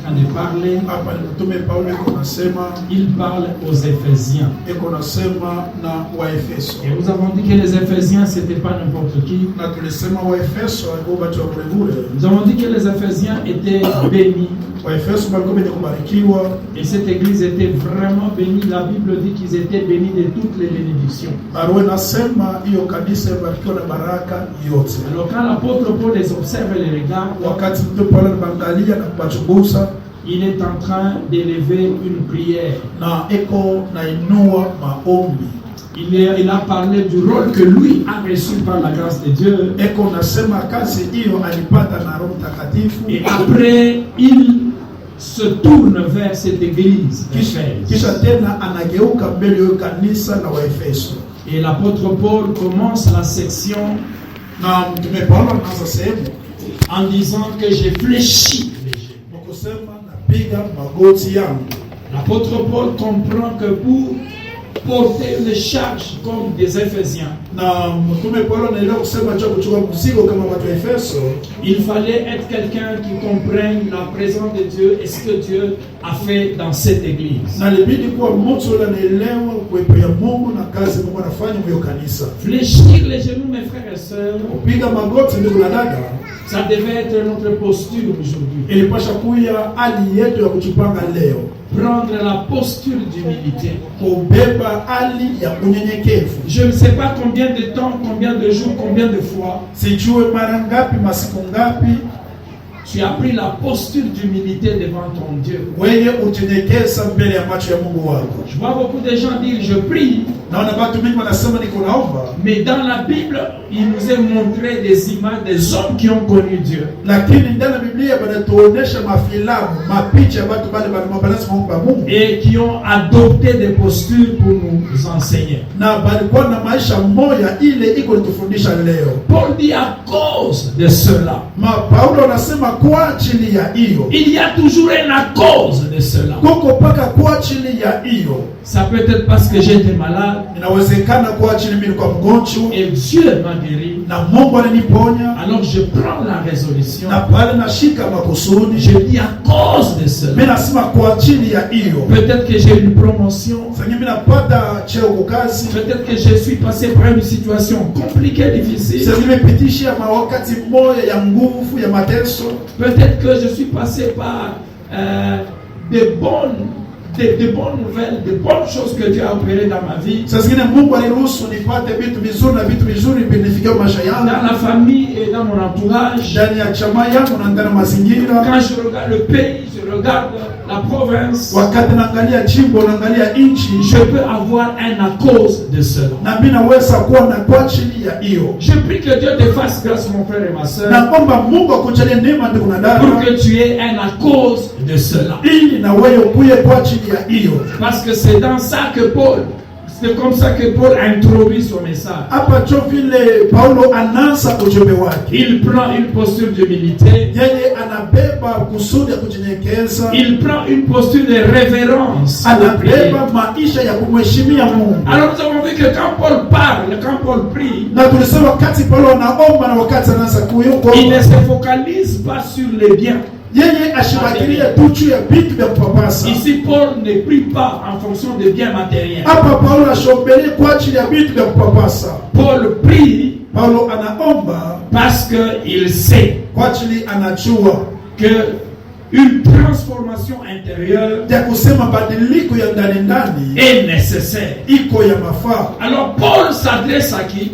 train de parler, il parle aux Éphésiens. Et nous avons dit que les Éphésiens, ce n'était pas n'importe qui. Nous avons dit que les Éphésiens étaient bénis. Et cette église était vraiment bénie. La Bible dit qu'ils étaient bénis de toutes les bénédictions. Alors quand l'apôtre Paul les observe et les regarde, il est en train d'élever une prière. Il a parlé du rôle que lui a reçu par la grâce de Dieu. Et après, il se tourne vers cette église. Et l'apôtre Paul commence la section en disant que j'ai fléchi. L'apôtre Paul comprend que pour porter une charge comme des Éphésiens, il fallait être quelqu'un qui comprenne la présence de Dieu et ce que Dieu a fait dans cette église. Fléchir les genoux, mes frères et sœurs, ça devait être notre posture aujourd'hui. Prendre la posture d'humilité. Je ne sais pas combien de temps, combien de jours, combien de fois tu as pris la posture d'humilité devant ton Dieu. Je vois beaucoup de gens dire je prie. Mais dans la Bible, il nous est montré des images des hommes qui ont connu Dieu. Et qui ont adopté des postures pour nous enseigner. Paul dit à cause de cela. Il y a toujours une cause de cela. Ça peut être parce que j'étais malade. Et Dieu m'a guéri. Alors je prends la résolution. Je dis à cause de cela. Peut-être que j'ai une promotion. Peut-être que je suis passé par une situation compliquée, difficile. Peut-être que je suis passé par des bonnes nouvelles, de bonnes choses que Dieu a opérées dans ma vie. Dans la famille et dans mon entourage. Quand je regarde le pays, je regarde la province, je peux avoir à cause de cela. Je prie que Dieu te fasse grâce, mon frère et ma soeur, pour que tu aies à cause de cela. Parce que c'est dans ça que c'est comme ça que Paul introduit son message. Il prend une posture d'humilité. Il prend une posture de révérence. Alors nous avons vu que quand Paul parle, quand Paul prie, il ne se focalise pas sur les biens. Ici, Paul ne prie pas en fonction des biens matériels. Paul prie parce qu'il sait que une transformation intérieure est nécessaire. Alors Paul s'adresse à qui?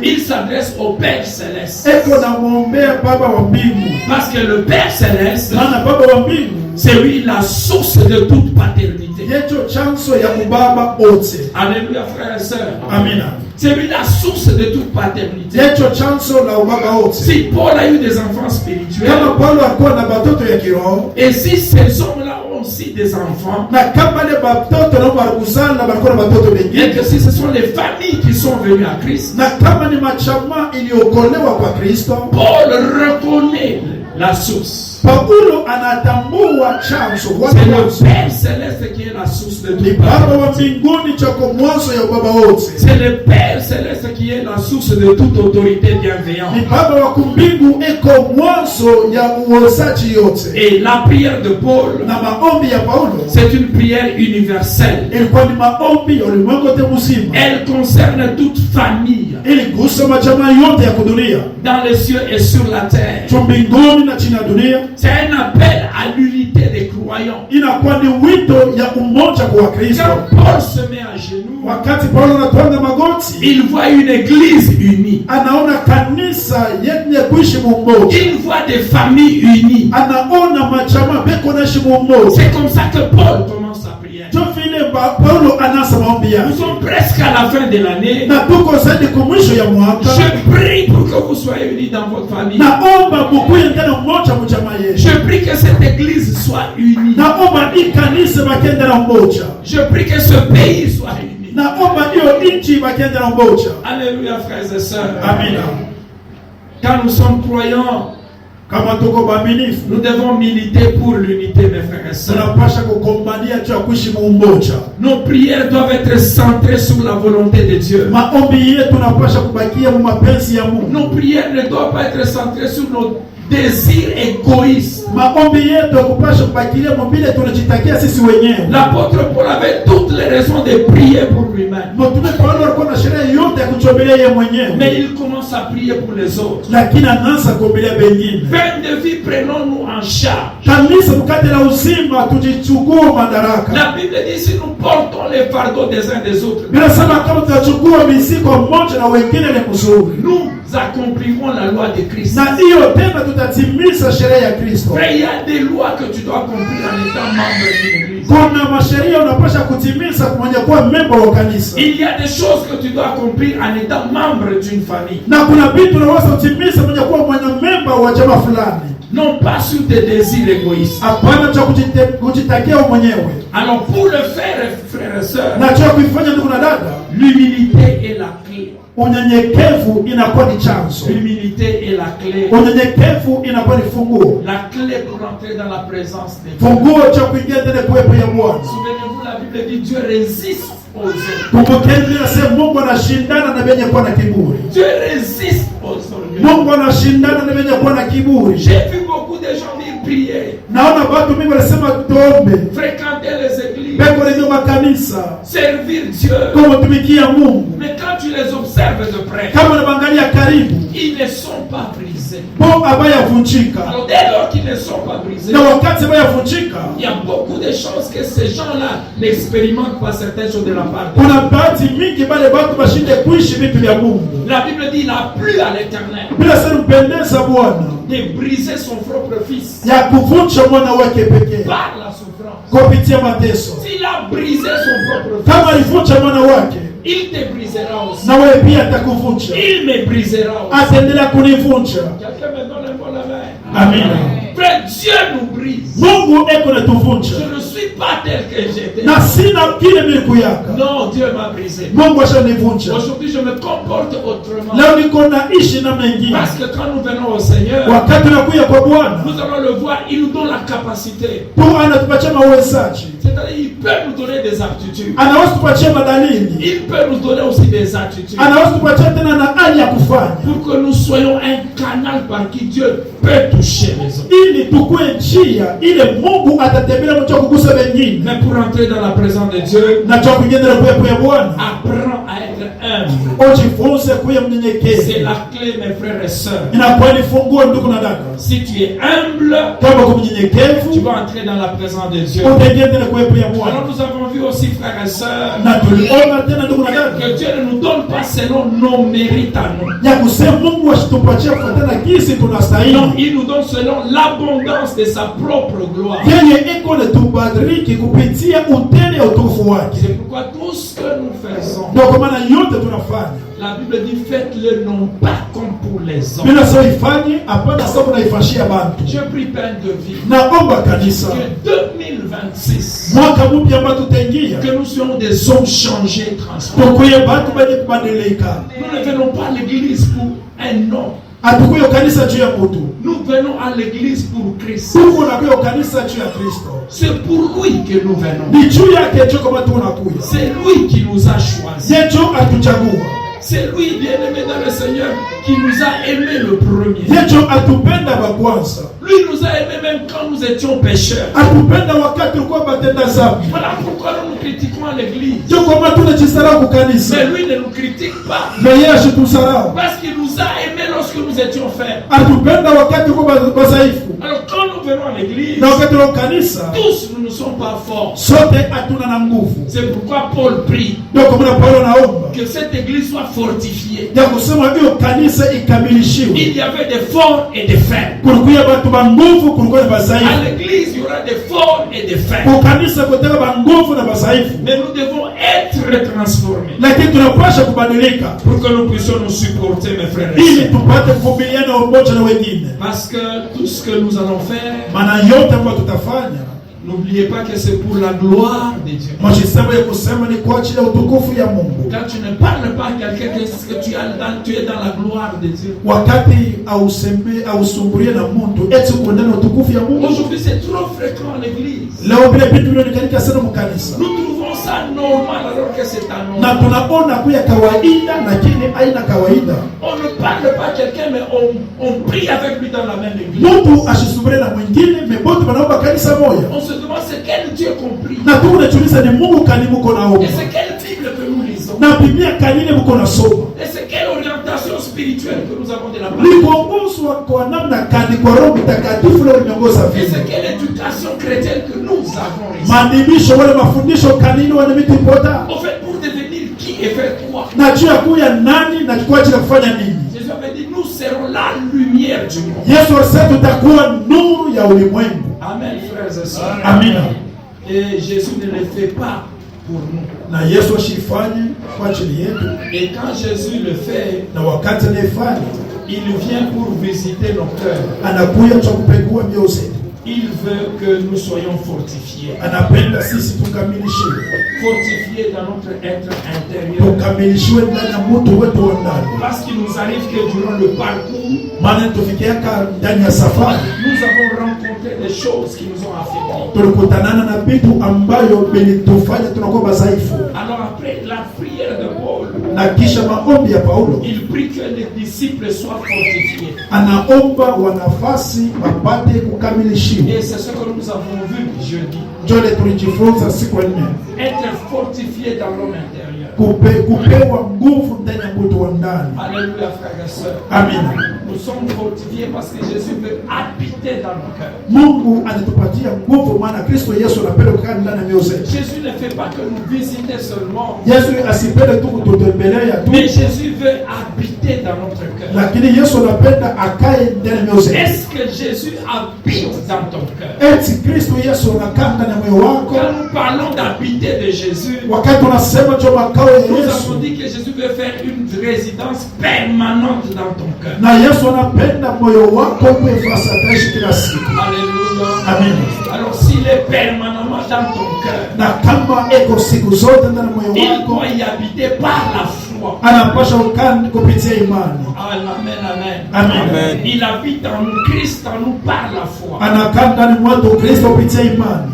Il s'adresse au Père Céleste. Parce que le Père Céleste, c'est lui la source de toute paternité. Alléluia, frères et sœurs. Amen. C'est lui la source de toute paternité. Si Paul a eu des enfants spirituels, et si ces hommes-là ont aussi des enfants, et que si ce sont les familles qui sont venues à Christ, Paul reconnaît la source. Paulo anatambua chanzo. C'est le Père céleste qui est la source de toute paternité. C'est le Père céleste qui est la source de toute autorité bienveillante. Et la prière de Paul, c'est une prière universelle. Elle concerne toute famille dans les cieux et sur la terre. C'est un appel à l'unité des croyants. Quand Paul se met à genoux, il voit une église unie. Il voit des familles unies. C'est comme ça que Paul commence sa prière. Nous sommes presque à la fin de l'année. Je prie pour que vous soyez unis dans votre famille. Je prie que cette église soit unie. Je prie que ce pays soit uni. Alléluia, frères et sœurs. Amen. Quand nous sommes croyants, nous devons militer pour l'unité, mes frères et sœurs. Nos prières doivent être centrées sur la volonté de Dieu. Nos prières ne doivent pas être centrées sur nos désirs égoïstes. L'apôtre Paul avait toutes les raisons de prier pour lui-même. Mais il commence à prier pour les autres. Fin de vie, prenons-nous en charge. La Bible dit si nous portons les fardeaux des uns des autres, nous accomplirons la loi de Christ. Frère, il y a des lois que tu dois accomplir en étant membre d'une église. Il y a des choses que tu dois accomplir en étant membre d'une famille. Non pas sur tes désirs égoïstes. Alors pour le faire, frères et sœurs, l'humilité est la clé. L'humilité est la clé. La clé pour entrer dans la présence de Dieu. Souvenez-vous, la Bible dit Dieu résiste aux orgueilleux. Dieu résiste aux orgueilleux. J'ai vu beaucoup de gens venir prier, fréquenter les églises, servir Dieu. Mais quand tu les observes de près, ils ne sont pas brisés. Alors dès lors qu'ils ne sont pas brisés, il y a beaucoup de choses que ces gens-là n'expérimentent pas certaines choses de la part de Dieu. La Bible dit il n'a plu à l'Éternel de briser son propre fils par la souffrance. S'il a brisé son propre fils, il te brisera aussi. Il me brisera aussi. Quelqu'un me donne un bon la main. Amen. Frère, Dieu nous brise. Je ne suis pas tel que j'étais. Non, Dieu m'a brisé. Aujourd'hui, je me comporte autrement. Parce que quand nous venons au Seigneur, nous allons le voir, il nous donne la capacité. C'est-à-dire, il peut nous donner des aptitudes. Il peut nous donner aussi des attitudes. Pour que nous soyons un canal par qui Dieu peut toucher les autres. Mais pour entrer dans la présence de Dieu, apprends à être humble. C'est la clé, mes frères et sœurs. Si tu es humble, tu vas entrer dans la présence de Dieu. Alors nous avons vu aussi, frères et sœurs, que Dieu ne nous donne pas selon nos mérites à nous. Non, il nous donne selon l'abondance de sa propre gloire. C'est pourquoi tout ce que nous faisons, la Bible dit faites-le non pas comme pour les hommes. Je prie Père de vie que 2026 que nous soyons des hommes changés, transformés. Nous ne venons pas à l'église pour un nom. Hatukuyo kanisa juu ya mtu. Nous venons à l'église pour Christ. Tuko nakuyo kanisa juu ya Kristo. C'est pour lui que nous venons. Ni juu yake ndio kama tunakuya. C'est lui qui nous a choisis. Ndio atuchagua. C'est lui, bien-aimé dans le Seigneur, qui nous a aimés le premier. Ndio atupenda wa kwanza. Lui nous a aimés même quand nous étions pécheurs. Atupenda wakati tulikuwa batenda dhambi. Voilà pourquoi nous nous critiquons à l'église. Ndio kama tunajisarau kukanisa. Mais lui ne nous critique pas. Mais yeye ashitusarau. Parce qu'il nous a aimés lorsque nous étions faibles. Atupenda wakati tulikuwa dhaifu. Alors quand nous venons à l'église, Na wakati wa kanisa, tous nous ne sommes pas forts. sote hatuna na nguvu. C'est pourquoi Paul prie Ndio kwa maana Paulo naomba que cette église soit fortifiée. ya kusema hiyo kanisa ikamilishiwe. Il y avait des forts et des faibles. Kulikuwa watu wa nguvu, kulikuwa na À dhaifu. l'église, il y aura des forts et des faibles. Kwa kanisa kutaka wa nguvu na dhaifu. Mais nous devons être transformés Lakini tunapaswa kubadilika pour que nous puissions nous supporter, mes frères et ili sœurs. tupate kuvumiliana umoja na wengine. Parce que tout ce que nous allons faire, Maana yote ambayo tutafanya, n'oubliez pas que c'est pour la gloire de Dieu. msiseme ya kusema ni kwa ajili ya utukufu ya Mungu. Quand tu ne parles pas à quelqu'un, qu'est-ce que tu es dans la gloire de Dieu. Wakati ausumbulie na mtu eti uko ndani ya utukufu ya Mungu. Aujourd'hui, c'est trop fréquent à l'église. Leo vile vitu vinaonekana sana mkanisa. Nous trouvons ça normal alors que c'est anormal. Na tunaona kuya kawaida lakini haina kawaida. On ne parle pas à quelqu'un, mais on prie avec lui dans la même église. Mtu asisumbulie na mwingine, mebote wanaomba kanisa moja. On se demande c'est quel Dieu qu'on prie. Na tunajiuliza ni Mungu kani mko naomba. Et c'est quelle Bible que nous lisons. Na Biblia kanini mko nasoma. Et c'est quelle orientation spirituelle que nous avons de la Ni parole. kuongozwa kwa namna kani kwa Roho Mtakatifu leo miongoza Et vipi. c'est quelle éducation chrétienne que nous avons reçue. Maadhimisho wale mafundisho kanini wana miti pota. En fait, pour devenir qui et faire quoi. Na juu ya kuya nani na kwa ajili ya kufanya nini. Jésus avait dit, nous serons la lumière du monde. Yesu alisema tutakuwa nuru ya ulimwengu. Amen, frères et sœurs. Amina. Et Jésus ne le fait pas pour nous. Na Yesu ashifanye kwa ajili yetu. Et quand Jésus le fait, Na wakati anayefanya il vient pour visiter nos cœurs. anakuja cha kupekua mioyo zetu. Il veut que nous soyons fortifiés. Anapenda sisi tukamilishiwe. Fortifiés dans notre être intérieur. Tukamilishiwe ndani ya mtu wetu wa ndani. Parce qu'il nous arrive que durant le parcours, Maana tufikiaka ndani ya safari nous avons rencontré des choses qui nous ont affaiblis. tulikutanana na vitu ambayo vilitufanya tunakuwa dhaifu. Alors après la prière de Paul, Na kisha maombi ya Paulo il prie que les disciples soient fortifiés. anaomba wanafasi wapate kukamilishiwa. Et c'est ce que nous avons vu jeudi. Njole tulijifunza siku ya nne. Être fortifié dans l'homme intérieur. Kupewa nguvu ndani ya mtu wa ndani. Alléluia, frères et sœurs. Amina. Nous sommes fortifiés parce que Jésus veut habiter dans nos cœurs. Mungu anatupatia nguvu maana Kristo Yesu anapenda kukaa ndani ya mioyo zetu. Jésus ne fait pas que nous visiter seulement, Yesu asipende tu kututembelea tu, mais Jésus veut habiter dans notre cœur. lakini Yesu anapenda akae ndani ya mioyo zetu. Est-ce que Jésus habite dans ton cœur? Eti Kristo Yesu anakaa ndani ya moyo wako. Quand nous parlons d'habiter de Jésus, Wakati unasema jo makao ya nous Yesu, avons dit que Jésus veut faire une résidence permanente dans ton cœur. na Yesu anapenda moyo wako uwe fasa ataishi kila siku. Alléluia. Amen. Alors s'il est permanemment dans ton cœur, Na kama eko siku zote ndani ya moyo il wako, doit y habiter par la foi. anapasha kukaa kupitia imani. Amen, amen. Amen. Il habite en nous, Christ en nous par la foi. Anakaa ndani mwetu Kristo kupitia imani.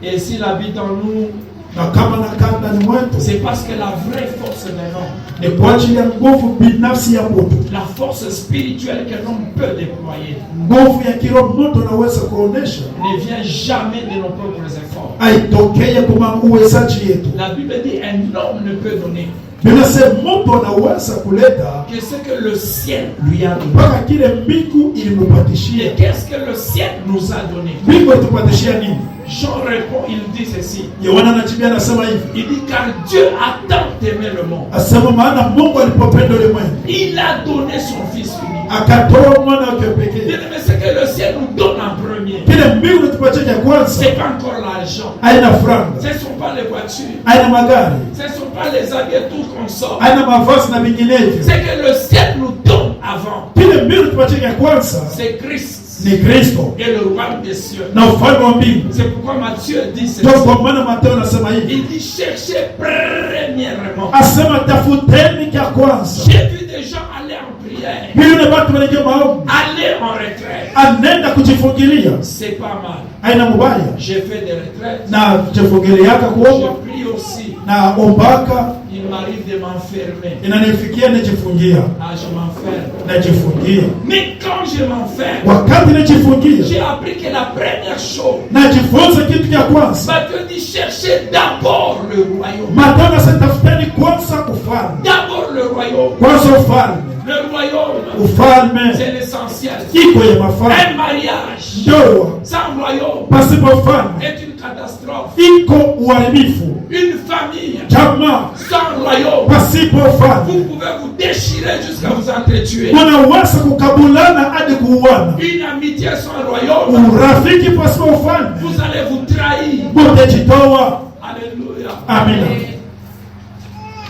Et s'il habite en nous, Na kama anakaa ndani mwetu c'est parce que la vraie force de l'homme, ni kwa ajili ya nguvu binafsi ya mtu. la force spirituelle que l'homme peut déployer, Nguvu ya kiroho mtu anaweza kuonesha ne vient jamais de nos propres efforts. aitokee kwa uwezaji yetu. La Bible dit un homme ne peut donner Bila sema mtu anaweza kuleta que ce que le ciel lui a donné. mpaka kile mbingu Et ilimupatishia. qu'est-ce que le ciel nous a donné? Mbingu itupatishia nini? Jean répond, il dit ceci. Yohana anajibia anasema hivi. Il dit car Dieu a tant aimé le monde. Asema maana Mungu alipopenda ulimwengu Il a donné son Fils unique. akatoa mwana wake pekee. Bien aimé, ce que le ciel nous donne en premier, Kile mbingu inatupatia cha kwanza c'est pas encore l'argent. haina franga, Ce ne sont pas les voitures. haina magari, Ce ne sont pas les habits et tout qu'on sort. haina mavazi na vinginevyo. Ce que le ciel nous donne avant, Kile mbingu inatupatia cha kwanza c'est Christ ni Kristo et le roi des cieux. na ufalme wa mbingu. C'est pourquoi Matthieu dit ceci. Ndio kwa maana Mathayo anasema hivi. Il dit cherchez premièrement. Asema tafuteni cha kwanza. J'ai vu des gens aller en prière prière, Bili batu wenye maombi. aller en retraite, Anenda kujifungilia. c'est pas mal. Haina mubaya. J'ai fait des retraites. Na kujifungilia Je kuomba prie aussi. na ombaka Il m'arrive de m'enfermer. inanifikia nijifungia. Ah, je m'enferme. Najifungia. Mais quand je m'enferme, Wakati najifungia, j'ai appris que la première chose, najifunza kitu cha kwanza. Matthieu dit chercher d'abord le royaume. Matana sitafuteni kwanza ufalme. D'abord le royaume. Kwanza ufalme. Le royaume, Ufalme c'est l'essentiel. iko ya mafalme. Un mariage Ndoa sans royaume pasipo ufalme est une catastrophe. iko uharibifu. Une famille Jamaa sans royaume, pasipo ufalme vous pouvez vous déchirer jusqu'à vous entretuer. unaweza kukabulana hadi kuuana. Une amitié sans royaume, Urafiki pasipo ufalme vous allez vous trahir. mutajitoa. Alléluia. Amina.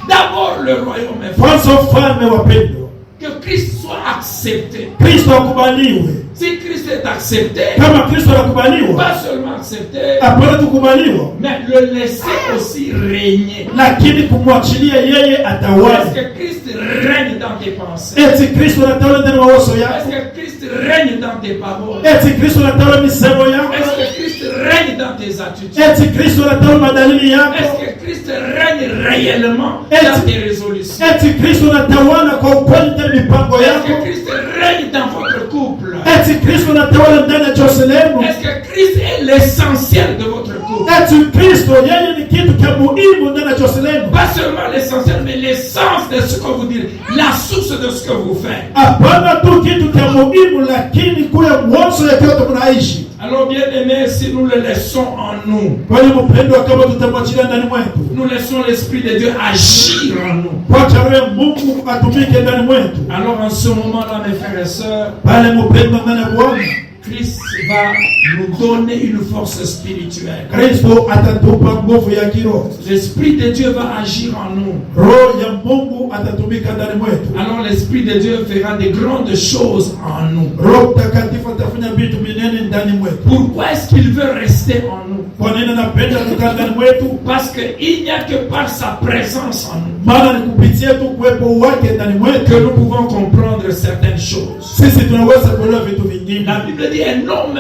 D'abord le royaume est fait. Kwanza ufalme, wapendwa. Que Christ soit accepté. Kristo akubaliwe. Si Christ est accepté, Kama Kristo anakubaliwa, pas seulement accepté, hapana tukubaliwa, mais le laisser aussi régner. lakini kumwachilia yeye Est-ce atawale. que Christ règne dans tes pensées? Eti Kristo anatawala ndani ya mawazo Est-ce yako. que Christ règne dans tes paroles? Eti Kristo anatawala misemo yako. Est-ce que Christ règne dans tes attitudes? Eti Kristo anatawala madalili Est-ce yako. que Christ règne réellement Est-ce- dans tes résolutions? Eti Kristo anatawala kwa ukweli ndani ya mipango Est-ce yako. que Christ règne dans votre couple? Eti Kristo anatawala ndani ya chose lenu. Est-ce que Christ est l'essentiel de votre couple? Eti Kristo yeye ni kitu cha muhimu ndani ya chose lenu. Pas seulement l'essentiel, mais l'essence de ce que vous dites, la source de ce que vous faites. Hapana tu kitu cha muhimu, lakini kule mwanzo ya kyote mnaishi. Alors bien aimés, si nous le laissons en nous, Kwa hiyo mpendwa, kama tutamwachilia ndani mwetu, nous laissons l'Esprit de Dieu agir en nous. kwacha roho ya Mungu atumike ndani mwetu, Alors en ce moment-là, mes frères et sœurs, pale mpendwa ndani ya Bwana, Christ va nous donner une force spirituelle. Kristo atatupa nguvu ya kiroho. L'Esprit de Dieu va agir en nous. Roho ya Mungu atatumika ndani mwetu. Alors l'Esprit de Dieu fera de grandes choses en nous. Roho Mtakatifu atafanya vitu vinene ndani mwetu. Pourquoi est-ce qu'il veut rester en nous? Kwa nini anapenda kukaa ndani mwetu? Parce qu'il n'y a que par sa présence en nous Maana ni kupitia tu kuwepo wake ndani que mwetu nous pouvons comprendre certaines choses. sisi tunaweza kuelewa vitu vingine. La Bible dit un homme,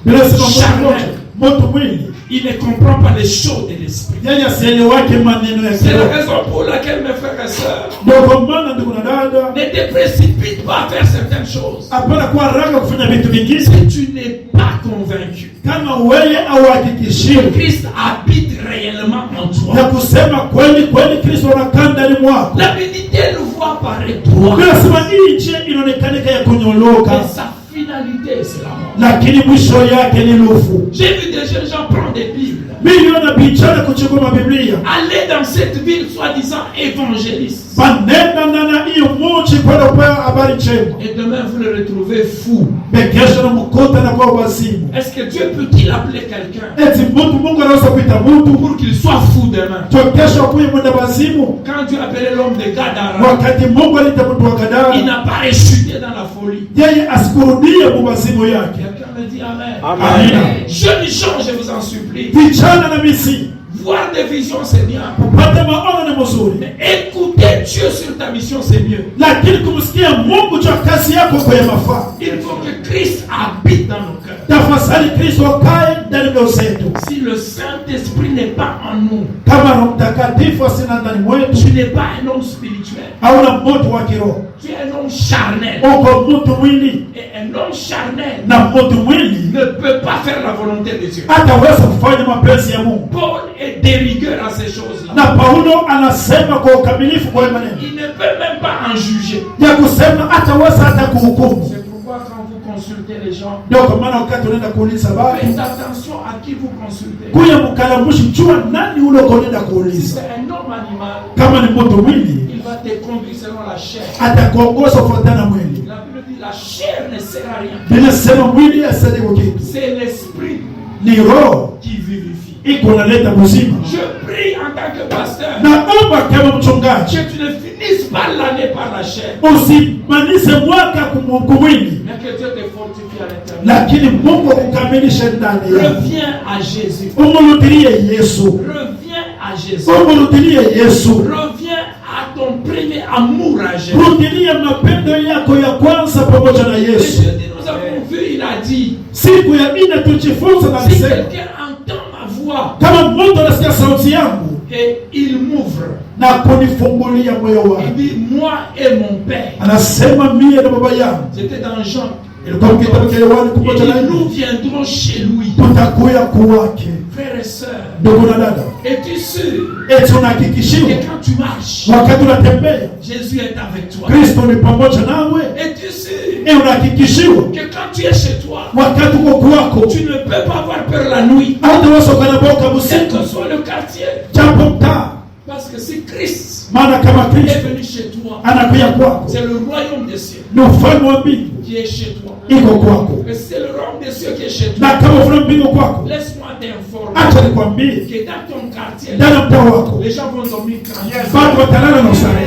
Bila sema Charnel. moto mwili, il ne comprend pas les choses de l'Esprit. yeye asielewake maneno ya C'est la kiroho. raison pour laquelle, mes frères et sœurs, Ndio kwa maana ndugu na dada, ne te précipite pas à faire certaines choses. hapana kuwa haraka kufanya vitu vingine Si tu n'es pas convaincu kama wewe auhakikishie que Christ habite réellement en na toi, kusema kweli kweli Kristo anakaa ndani mwako. la bénité le voit paraître droit, Bila sema hii njia inaonekanika ya kunyoloka, mais sa finalité, c'est la mort. lakini mwisho yake ni lufu. J'ai vu des jeunes gens prendre des Bibles, Miliona vijana kuchukua Biblia aller dans cette ville soi-disant évangéliste, banenda ndani ya hiyo mji kwenda kupewa habari njema, et demain vous le retrouvez fou. bekesha na mkuta na kwa wazimu. Est-ce que Dieu peut-il appeler quelqu'un Eti mtu Mungu anaweza kuita mtu pour qu'il soit fou demain? tokesha kuye mwenda wazimu? Quand Dieu appelait l'homme de Gadara, Wakati Mungu alita mtu wa il Gadara, n'a pas rechuté dans la folie. yeye asikurudie muwazimu yake. Quelqu'un me dit Amen. Amina. Jeunes gens, je vous en supplie. Vijana na misi Voir des visions, c'est bien. kupata maono ni mzuri, Mais écouter Dieu sur ta mission, c'est mieux. lakini kumsikia Mungu juu ya kazi yako kwa mafaa. Il faut que Christ habite dans nos cœurs. Tafadhali Kristo akae ndani ya zetu. Si le Saint-Esprit n'est pas en nous, Kama Roho Mtakatifu asina ndani mwetu, tu n'es pas un homme spirituel. hauna moto wa kiroho, Tu es un homme charnel. uko mtu mwili, Et un homme charnel na mtu mwili ne peut pas faire la volonté de Dieu. hataweza kufanya mapenzi ya Mungu. Paul est de rigueur à ces choses-là. Na Paulo anasema kwa ukamilifu kwa maneno Il ne peut même pas en juger. ya kusema hataweza hata kuhukumu. C'est pourquoi quand vous consultez les gens, Ndio kwa maana wakati unaenda kuuliza watu, faites attention à qui vous consultez. kuya mkalamushi, jua nani ule unaenda Si kuuliza. c'est un homme animal, Kama ni mtu mwili, il va te conduire selon la chair. atakuongoza kufuatana na mwili. La Bible dit la chair ne sert à rien. Bila sema mwili asaidie kwa kitu, C'est l'esprit ni roho qui vivifie. iko naleta mzima. Je prie en tant que pasteur Naomba kama mchungaji que tu ne finisses pas l'année par la chair, usimalize mwaka kumwili, mais que Dieu te fortifie à l'intérieur. lakini Mungu akukamilishe ndani yako. Reviens à Jésus. Umrudilie Yesu, Reviens à Jésus. umrudilie Yesu, Reviens à ton premier amour à Jésus. Rudilia mapendo yako ya kwanza pamoja na Et Yesu. jeudi, nous avons vu, il a dit, Siku ya nne tujifunza na si alisema, quelqu'un entend ma voix kama mtu anasikia sauti yangu et il m'ouvre, na kunifungulia moyo il wake, dit, moi et mon Père. anasema mie na baba yangu. J'étais dans Jean. Ilikuwa kitabu cha Yohana Il kumoja na dit, nne. nous viendrons chez lui. Tutakuya kwake. Frères et sœurs, Ndugu na dada, es-tu sûr eti unahakikishiwa que quand tu marches, wakati unatembea Jésus est avec toi? Kristo ni pamoja nawe? Es-tu sûr Unahakikishiwa que quand tu es chez toi, wakati uko kwako tu ne peux pas avoir peur la nuit, hata wasa ukanaboka quel usiku que soit le quartier? japo mtaa, Parce que si Christ maana kama est Kristo venu chez toi, anakuja kwako, c'est le royaume des cieux ni ufalme wa mbingu qui est chez toi. iko kwako, Et c'est le royaume des cieux qui est chez toi. na kama ufalme wa mbingu kwako, Laisse-moi t'informer acha nikwambie, que dans ton quartier, ndani ya mtaa wako les gens vont dormir tranquilles. watu watalala na usalama,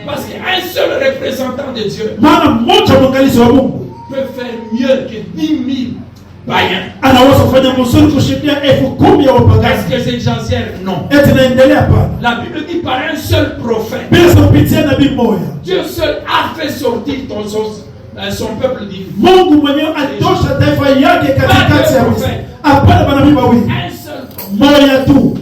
Parce qu'un seul représentant de Dieu maana mmoja mwangalizi wa Mungu peut faire mieux que 10 000 païens. anaweza kufanya mzuri kushindia 10,000 ya Est-ce wapagani. que j'exagère? Non. Eti naendelea pana La Bible dit par un seul prophète, bila kupitia nabii mmoja, Dieu seul a fait sortir son peuple d'Égypte. Mungu mwenyewe alitosha taifa yake katikati ya Misri. Hapana manabii wawili, Un seul prophète. moja tu.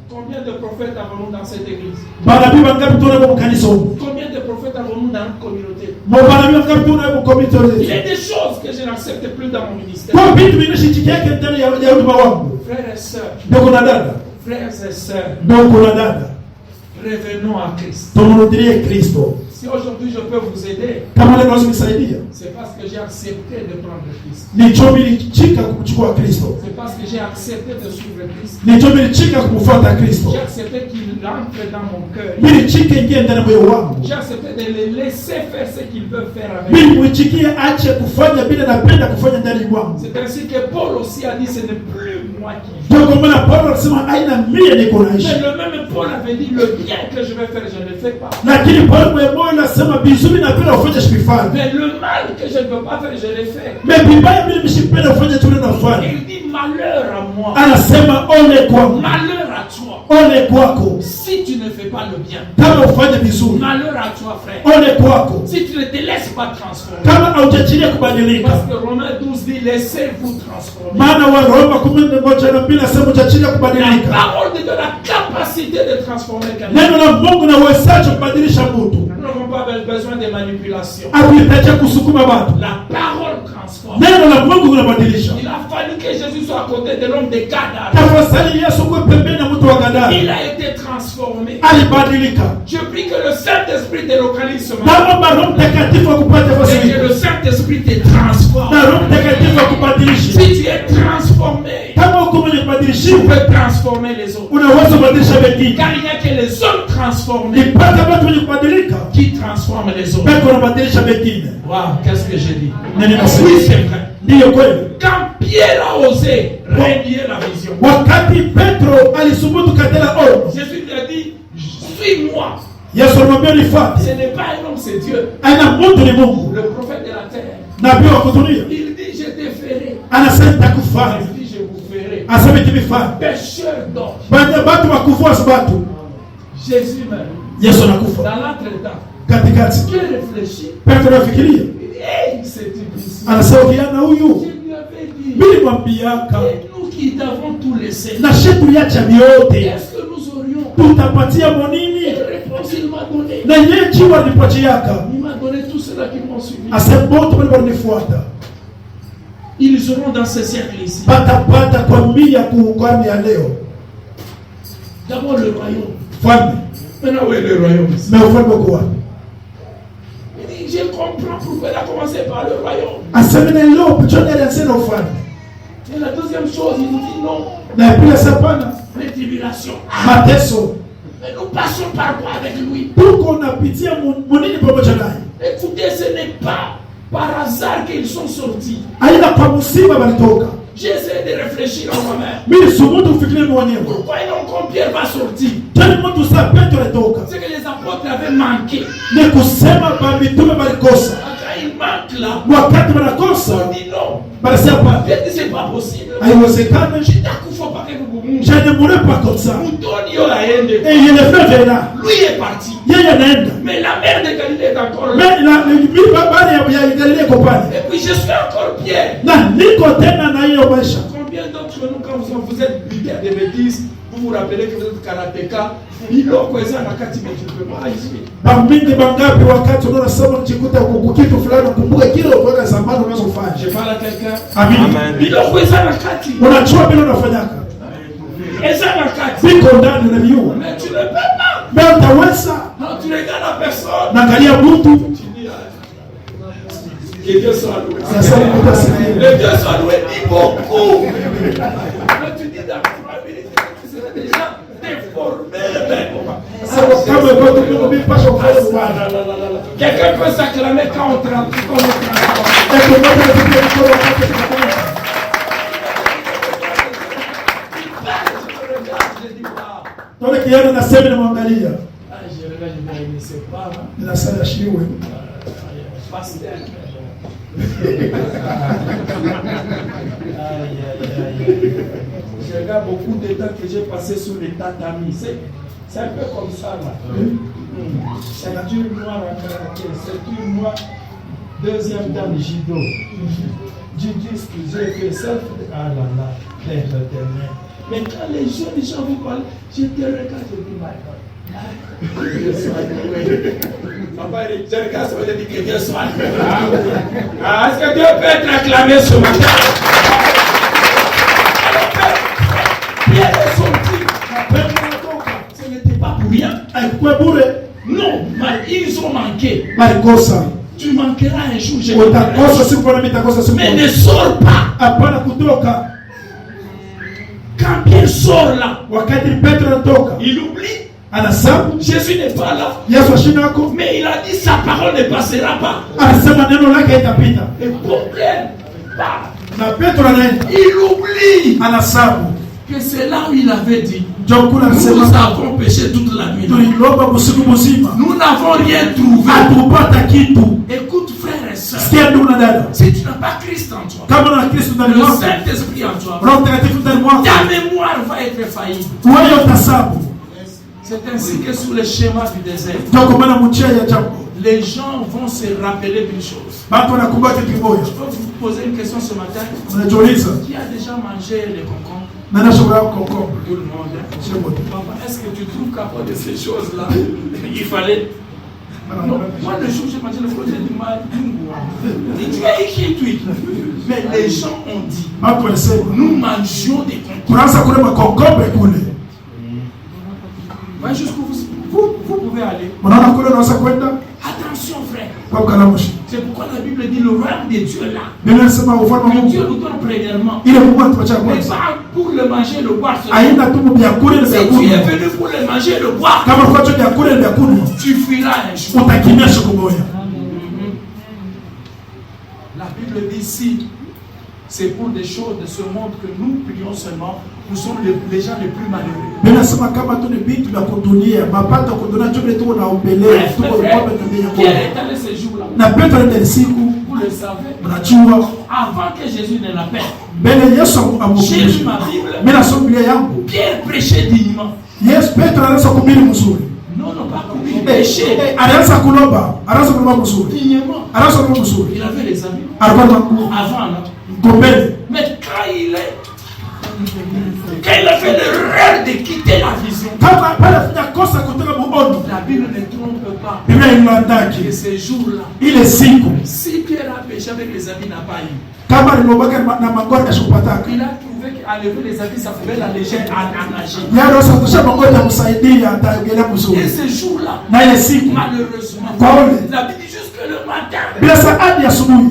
Combien de prophètes avons-nous dans cette église? Manabii wangapi tunapo mkanisa huu? Combien de prophètes avons-nous dans notre communauté? Manabii wangapi tunapo komite Il y a yetu? des choses que je n'accepte plus dans mon ministère. Kwa vitu vinashiki yake ndani ya huduma wangu. Frères et sœurs, Ndugu na dada, frères et sœurs, ndugu na dada, revenons à Christ. tumrudilie Kristo. Si aujourd'hui je peux vous aider, Kama leo naweza kusaidia, c'est parce que j'ai accepté de prendre Christ. nicho nilichika kumchukua Kristo. C'est parce que j'ai accepté de suivre Christ. Nicho nilichika kumfuata Kristo. J'ai accepté qu'il entre dans mon cœur. Nilichika ingie ndani ya moyo wangu. J'ai accepté de les laisser faire ce qu'ils veulent faire avec Mimi moi. mwichikie ache kufanya bila napenda kufanya ndani mwangu. C'est ainsi que Paul aussi a dit, ce n'est plus moi qui vis. Ndio kwa maana Paulo alisema aina mie niko naishi. Mais le même Paul avait dit, le bien que je vais faire, je ne le fais pas. Lakini Paulo mwenyewe anasema vizuri napenda ufanye shifanye. Mais le mal que je ne peux pas faire, je le fais. Mais vibaya mimi msipenda ufanye tu nafanya. Il dit, malheur à moi. Anasema ole kwako. Malheur à toi. Ole kwako. Si tu ne fais pas le bien. Kama ufanye vizuri. Malheur à toi, frère. Ole kwako. Si tu ne te laisses pas transformer. Kama haujachilia kubadilika. Parce que Romains 12 dit, laissez-vous transformer. Maana wa Roma 11:2 nasema haujachilia La kubadilika. parole de Dieu a la capacité de transformer quelqu'un. Neno la Mungu na uwezaji kubadilisha mtu. Nous n'avons pas besoin de manipulation. Akuhitaji kusukuma watu. La parole transforme. Neno la Mungu linabadilisha. Il a fallu que Jésus soit à côté de l'homme de Gadara. Tafadhali Yesu kwa pembeni ya mtu wa Gadara. Il a été transformé. Alibadilika. Je prie que le Saint-Esprit te localise ce matin. Naomba Roho Mtakatifu akupate Et que fasili. le Saint-Esprit te transforme. Na Roho Mtakatifu akubadilishe. Si tu es transformé, Kama uko mwenye tu kubadilishiwa, peux transformer les autres. unaweza kubadilisha wengine. Car il n'y a que les hommes transformés Nipata watu wenye kubadilika, qui transforment les autres. bado wanabadilisha wengine. Waouh, qu'est-ce que j'ai dit? Nani nasema? Oui, c'est vrai. Ndiyo kweli. Quand Pierre a osé renier la vision, Wakati Petro alisubutu katela ono, Jésus lui a dit, suis-moi. Yesu alimwambia nifuate. Ce n'est pas un homme, c'est Dieu. Aina mtu ni Mungu. Le prophète de la terre. Nabii wa kudunia. Il dit, je te ferai. Anasema nitakufanya. Il dit, je vous ferai. Asema itimifanya. Pêcheur d'or. Baada watu wakuvua sabato. Jésus meurt. Yesu anakufa. Dans l'entretemps, Katikati. Dieu réfléchit. Petro anafikiria. Il dit, hey, c'est difficile. Anasema kijana Je huyu lui avais dit, mimi mwambiaka et nous qui t'avons tout laissé, na shetu liacha vyote est-ce que nous aurions tutapatia monini une réponse? Il m'a donné. na yeye jiwa lipochiaka Il m'a donné tous ceux-là qui m'ont suivi. asebote waliponifuata Ils auront dans ce cercle ici. patapata kwa mia kuungani ya leo D'abord le royaume. falme Maintenant, où est le royaume ici? na ufalme uko wapi? Il dit, je comprends pourquoi il a commencé par le royaume. Asema na leo pichoni alianza na ufalme Et la deuxième chose, il nous dit non, na pia sapana les tribulations. mateso Mais nous passons par quoi avec lui? tuko napitia monini pamoja naye Écoutez, ce n'est pas par hasard qu'ils sont sortis. aina kwa msiba walitoka J'essaie de réfléchir en moi-même. mimi sumutu kufikiria mwenyewe Pourquoi ils ont comme Pierre va sortir? tani mtu saa Petro alitoka C'est que les apôtres avaient manqué. ni kusema ba mitume balikosa Quand ils manquent là, wakati on wanakosa dit non. banasema hapana Pierre dit, c'est pas possible. haiwezekani Faut pas que vous je ne mourrai pas comme ça Mutoni yo aende. et il est fait là Lui est parti. Yesu yeye anaenda. Mais la mer de Galilée est encore là. Mais bahari ya Galilea iko pale. Et puis je suis encore Pierre. Na niko tena na hiyo maisha. Combien d'entre nous, quand vous êtes buteur de bêtises, vous vous rappelez que vous êtes karatéka, iloko eza na kati mais tu peux pas ici. Bamingi bangapi wakati unasema mchikuta kitu fulani kumbuka kile kwa zamani unazofanya. Je parle à quelqu'un. Amen. Iloko eza na kati. Unajua bila unafanyaka. Eza na kati. Biko ndani na viu. Mais tu ne peux pas. Mais utaweza. Non, tu regardes la personne. Naangalia mtu. Que Dieu soit loué. Le Dieu soit loué dit beaucoup. Quand tu dis dans la probabilité, c'est déjà déformé. Quelqu'un peut s'acclamer quand on trempe. Tole kiana na sema namwangalia. Je regarde, je sais pas. Na sala shiwe. Pasteur. Je regarde beaucoup de temps que j'ai passé sur les tatamis. C'est un peu comme ça là. Ceinture noire en karaté, ceinture noire, deuxième dame judo. Jiu-jitsu, j'ai fait self. Ah là là, Père éternel. Mais quand les gens vous parlent, je te regarde, je dis my God. Papa, je regarde, ça veut dire que Dieu soit. Est-ce que Dieu peut être acclamé ce matin? Pierre est sorti. Ce n'était pas pour rien. Non, mais ils ont manqué. Tu manqueras un jour. Mais ne sors pas. Quand Pierre sort là, il oublie. Jésus n'est pas là. Mais il a dit sa parole ne passera pas. Et pour Pierre, il oublie que c'est là où il avait dit. Nous avons péché toute la nuit. Nous n'avons rien trouvé. Écoute frère et soeur. Si tu n'as pas Christ en toi, le Saint-Esprit en toi, ta mémoire va être faillible. C'est ainsi que sous le schéma du désert, les gens vont se rappeler d'une chose. Je peux vous poser une question ce matin. Qui a déjà mangé les concombres? Tout le monde. Papa, est-ce que tu trouves qu'à part de ces choses-là, il fallait... Non, moi le jour où j'ai mangé le fruit, j'ai dit mal. Tu as écrit tout. Mais les gens ont dit, nous mangions des concombres. Va jusqu'où vous pouvez aller. Attention frère. C'est pourquoi la Bible dit le royaume de Dieu là. Que Dieu nous donne premièrement. Mais pas pour le manger et le boire. Si tu es venu pour le manger et le boire, tu fuiras un jour. La Bible dit si c'est pour des choses de ce monde que nous prions seulement, nous sommes les gens les plus malheureux. Qui a étalé ces jours-là? Vous le savez. Avant que Jésus ne l'appelle, j'ai lu ma Bible. Pierre prêchait dignement. Non, pas pour lui pécher. Dignement. Il avait les amis. Avant, non? Mais quand il a fait l'erreur de quitter la vision, la Bible ne trompe pas. Que ces jours-là, si Pierre a péché avec les amis, n'a pas eu. Il a trouvé qu'enlever les habits, ça pouvait l'alléger à nager. Et ces jours-là, malheureusement, la Bible dit juste que le matin,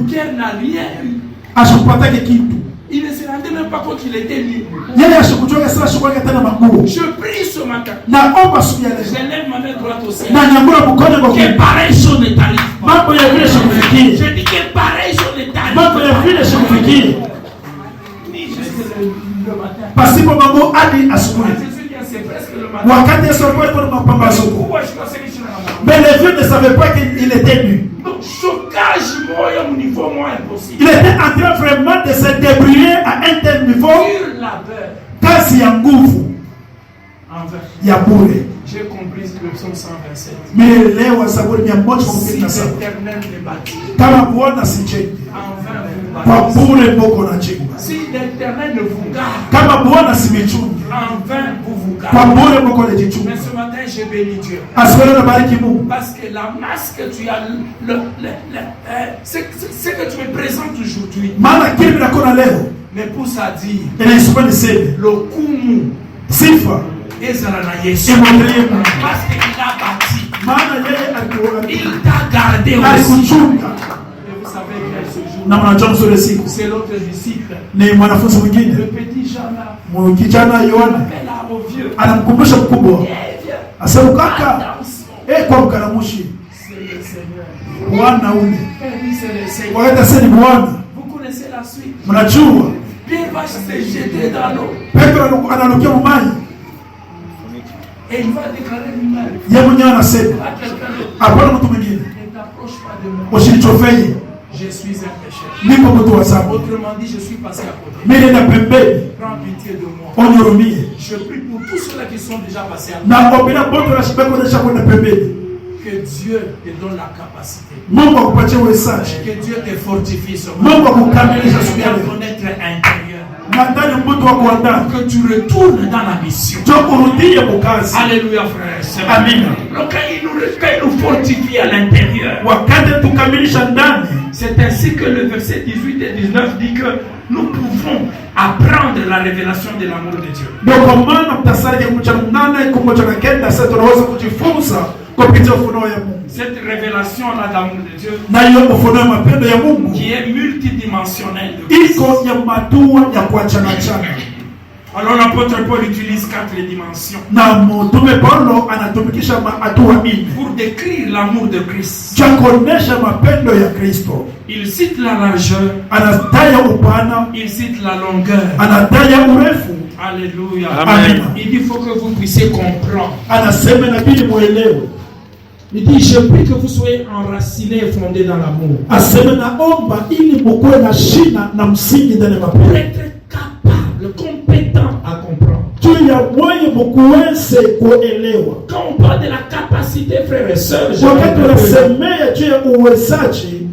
Pierre n'a rien eu. Il ne se rendait même pas compte qu'il était nu. Je prie ce matin. Je lève ma main droite au ciel. Que pareille chose ne t'arrive pas. Je dis que pareille chose ne t'arrive pas. Ni juste le matin. C'est presque le matin. Mais les vieux ne savaient pas qu'il était nu. Il était en train vraiment de se débrouiller à un tel niveau. Kasi ya nguvu. En vain. ya bure. J'ai compris le psaume 127. Nielewa Zaburi Si 117. l'Éternel ne bâtit, Kama Bwana sijengi, en vain vous kwa bâtissez. bure moko na jenga. Si l'Éternel ne vous garde, Kama Bwana simichungi, en vain vous vous kwa gardez. bure moko na jichungi. Mais ce matin, j'ai béni Dieu. Asifiwe na bariki Mungu. Parce que la masse que tu as, ce que tu me présentes aujourd'hui, Maana kile ninakona leo m'épouse à dire, inaisoma niseme le kumu sifa ezala na Yesu. imwangalie Mungu. Parce qu'il a bâti, Maana yeye il t'a gardé aussi. alikuchunga. Et vous savez bien ce jour, Na mnajua mzuri siku c'est l'autre disciple, ni mwanafunzi le mwingine petit Jean là, kijana Yohana appelle au vieux. anamkumbusha mkubwa, Eh, viens, asema kaka, attention, kwa mkaramushi c'est le Seigneur. Bwana ule Eh oui, c'est le Seigneur. wakati asema ni Bwana. Vous connaissez la suite. Mnajua Pierre va se jeter dans l'eau Petro analukia mumai, et il va déclarer lui-même yeye mwenyewe anasema à quelqu'un d'autre, hapana, mtu mwingine ne t'approche pas de moi. usinichofei, Je suis un pécheur. niko mtu wa dhambi, Autrement dit, je suis passé à côté. mimi na pembeni, Prends pitié de moi. onihurumie. Je prie pour tous ceux-là qui sont déjà passés à côté. Na obina bote na shibeko na kwenda pembeni. Que Dieu te donne la capacité. Mungu akupatie uwezaji, Que Dieu te fortifie ce Mungu matin. akukamilisha siku ya Dans leo, ton être intérieur. na ndani mtu wako wa ndani, Que tu retournes dans la mission. ndio urudie mukazi. Alléluia, frère et sœur. Amina. Donc, quand il nous fortifie à l'intérieur, Wakati tukamilisha ndani, c'est ainsi que le verset 18 et 19 dit que nous pouvons apprendre la révélation de l'amour de Dieu. ndio kwa maana mtasali ya kumcha mnana ikumoja na kenda, sasa tunaweza kujifunza kupitia ufunuo ya Mungu, Cette révélation-là d'amour de Dieu, na hiyo ufunuo ya mapendo ya Mungu qui est multidimensionnelle, de grâce. iko ya matua ya kuachana chana. Alors l'apôtre Paul utilise 4 dimensions Na mtume Paulo anatumikisha hatua nne pour décrire l'amour de Christ. cha kuonesha mapendo ya Kristo. Il cite la largeur, Anataya upana, il cite la longueur. anataya urefu, Alléluia. Amen. Il dit il faut que vous puissiez comprendre. anasema inabidi muelewe. Il dit je prie que vous soyez enracinés et fondés dans l'amour. Asema naomba ili mukuwe na shina na msingi ndani ya Pour mapendo, être capable, compétent à comprendre. juu ya moyo mukuweze kuelewa. Quand on parle de la capacité, frères et sœurs, Wakati unasemea juu ya uwezaji,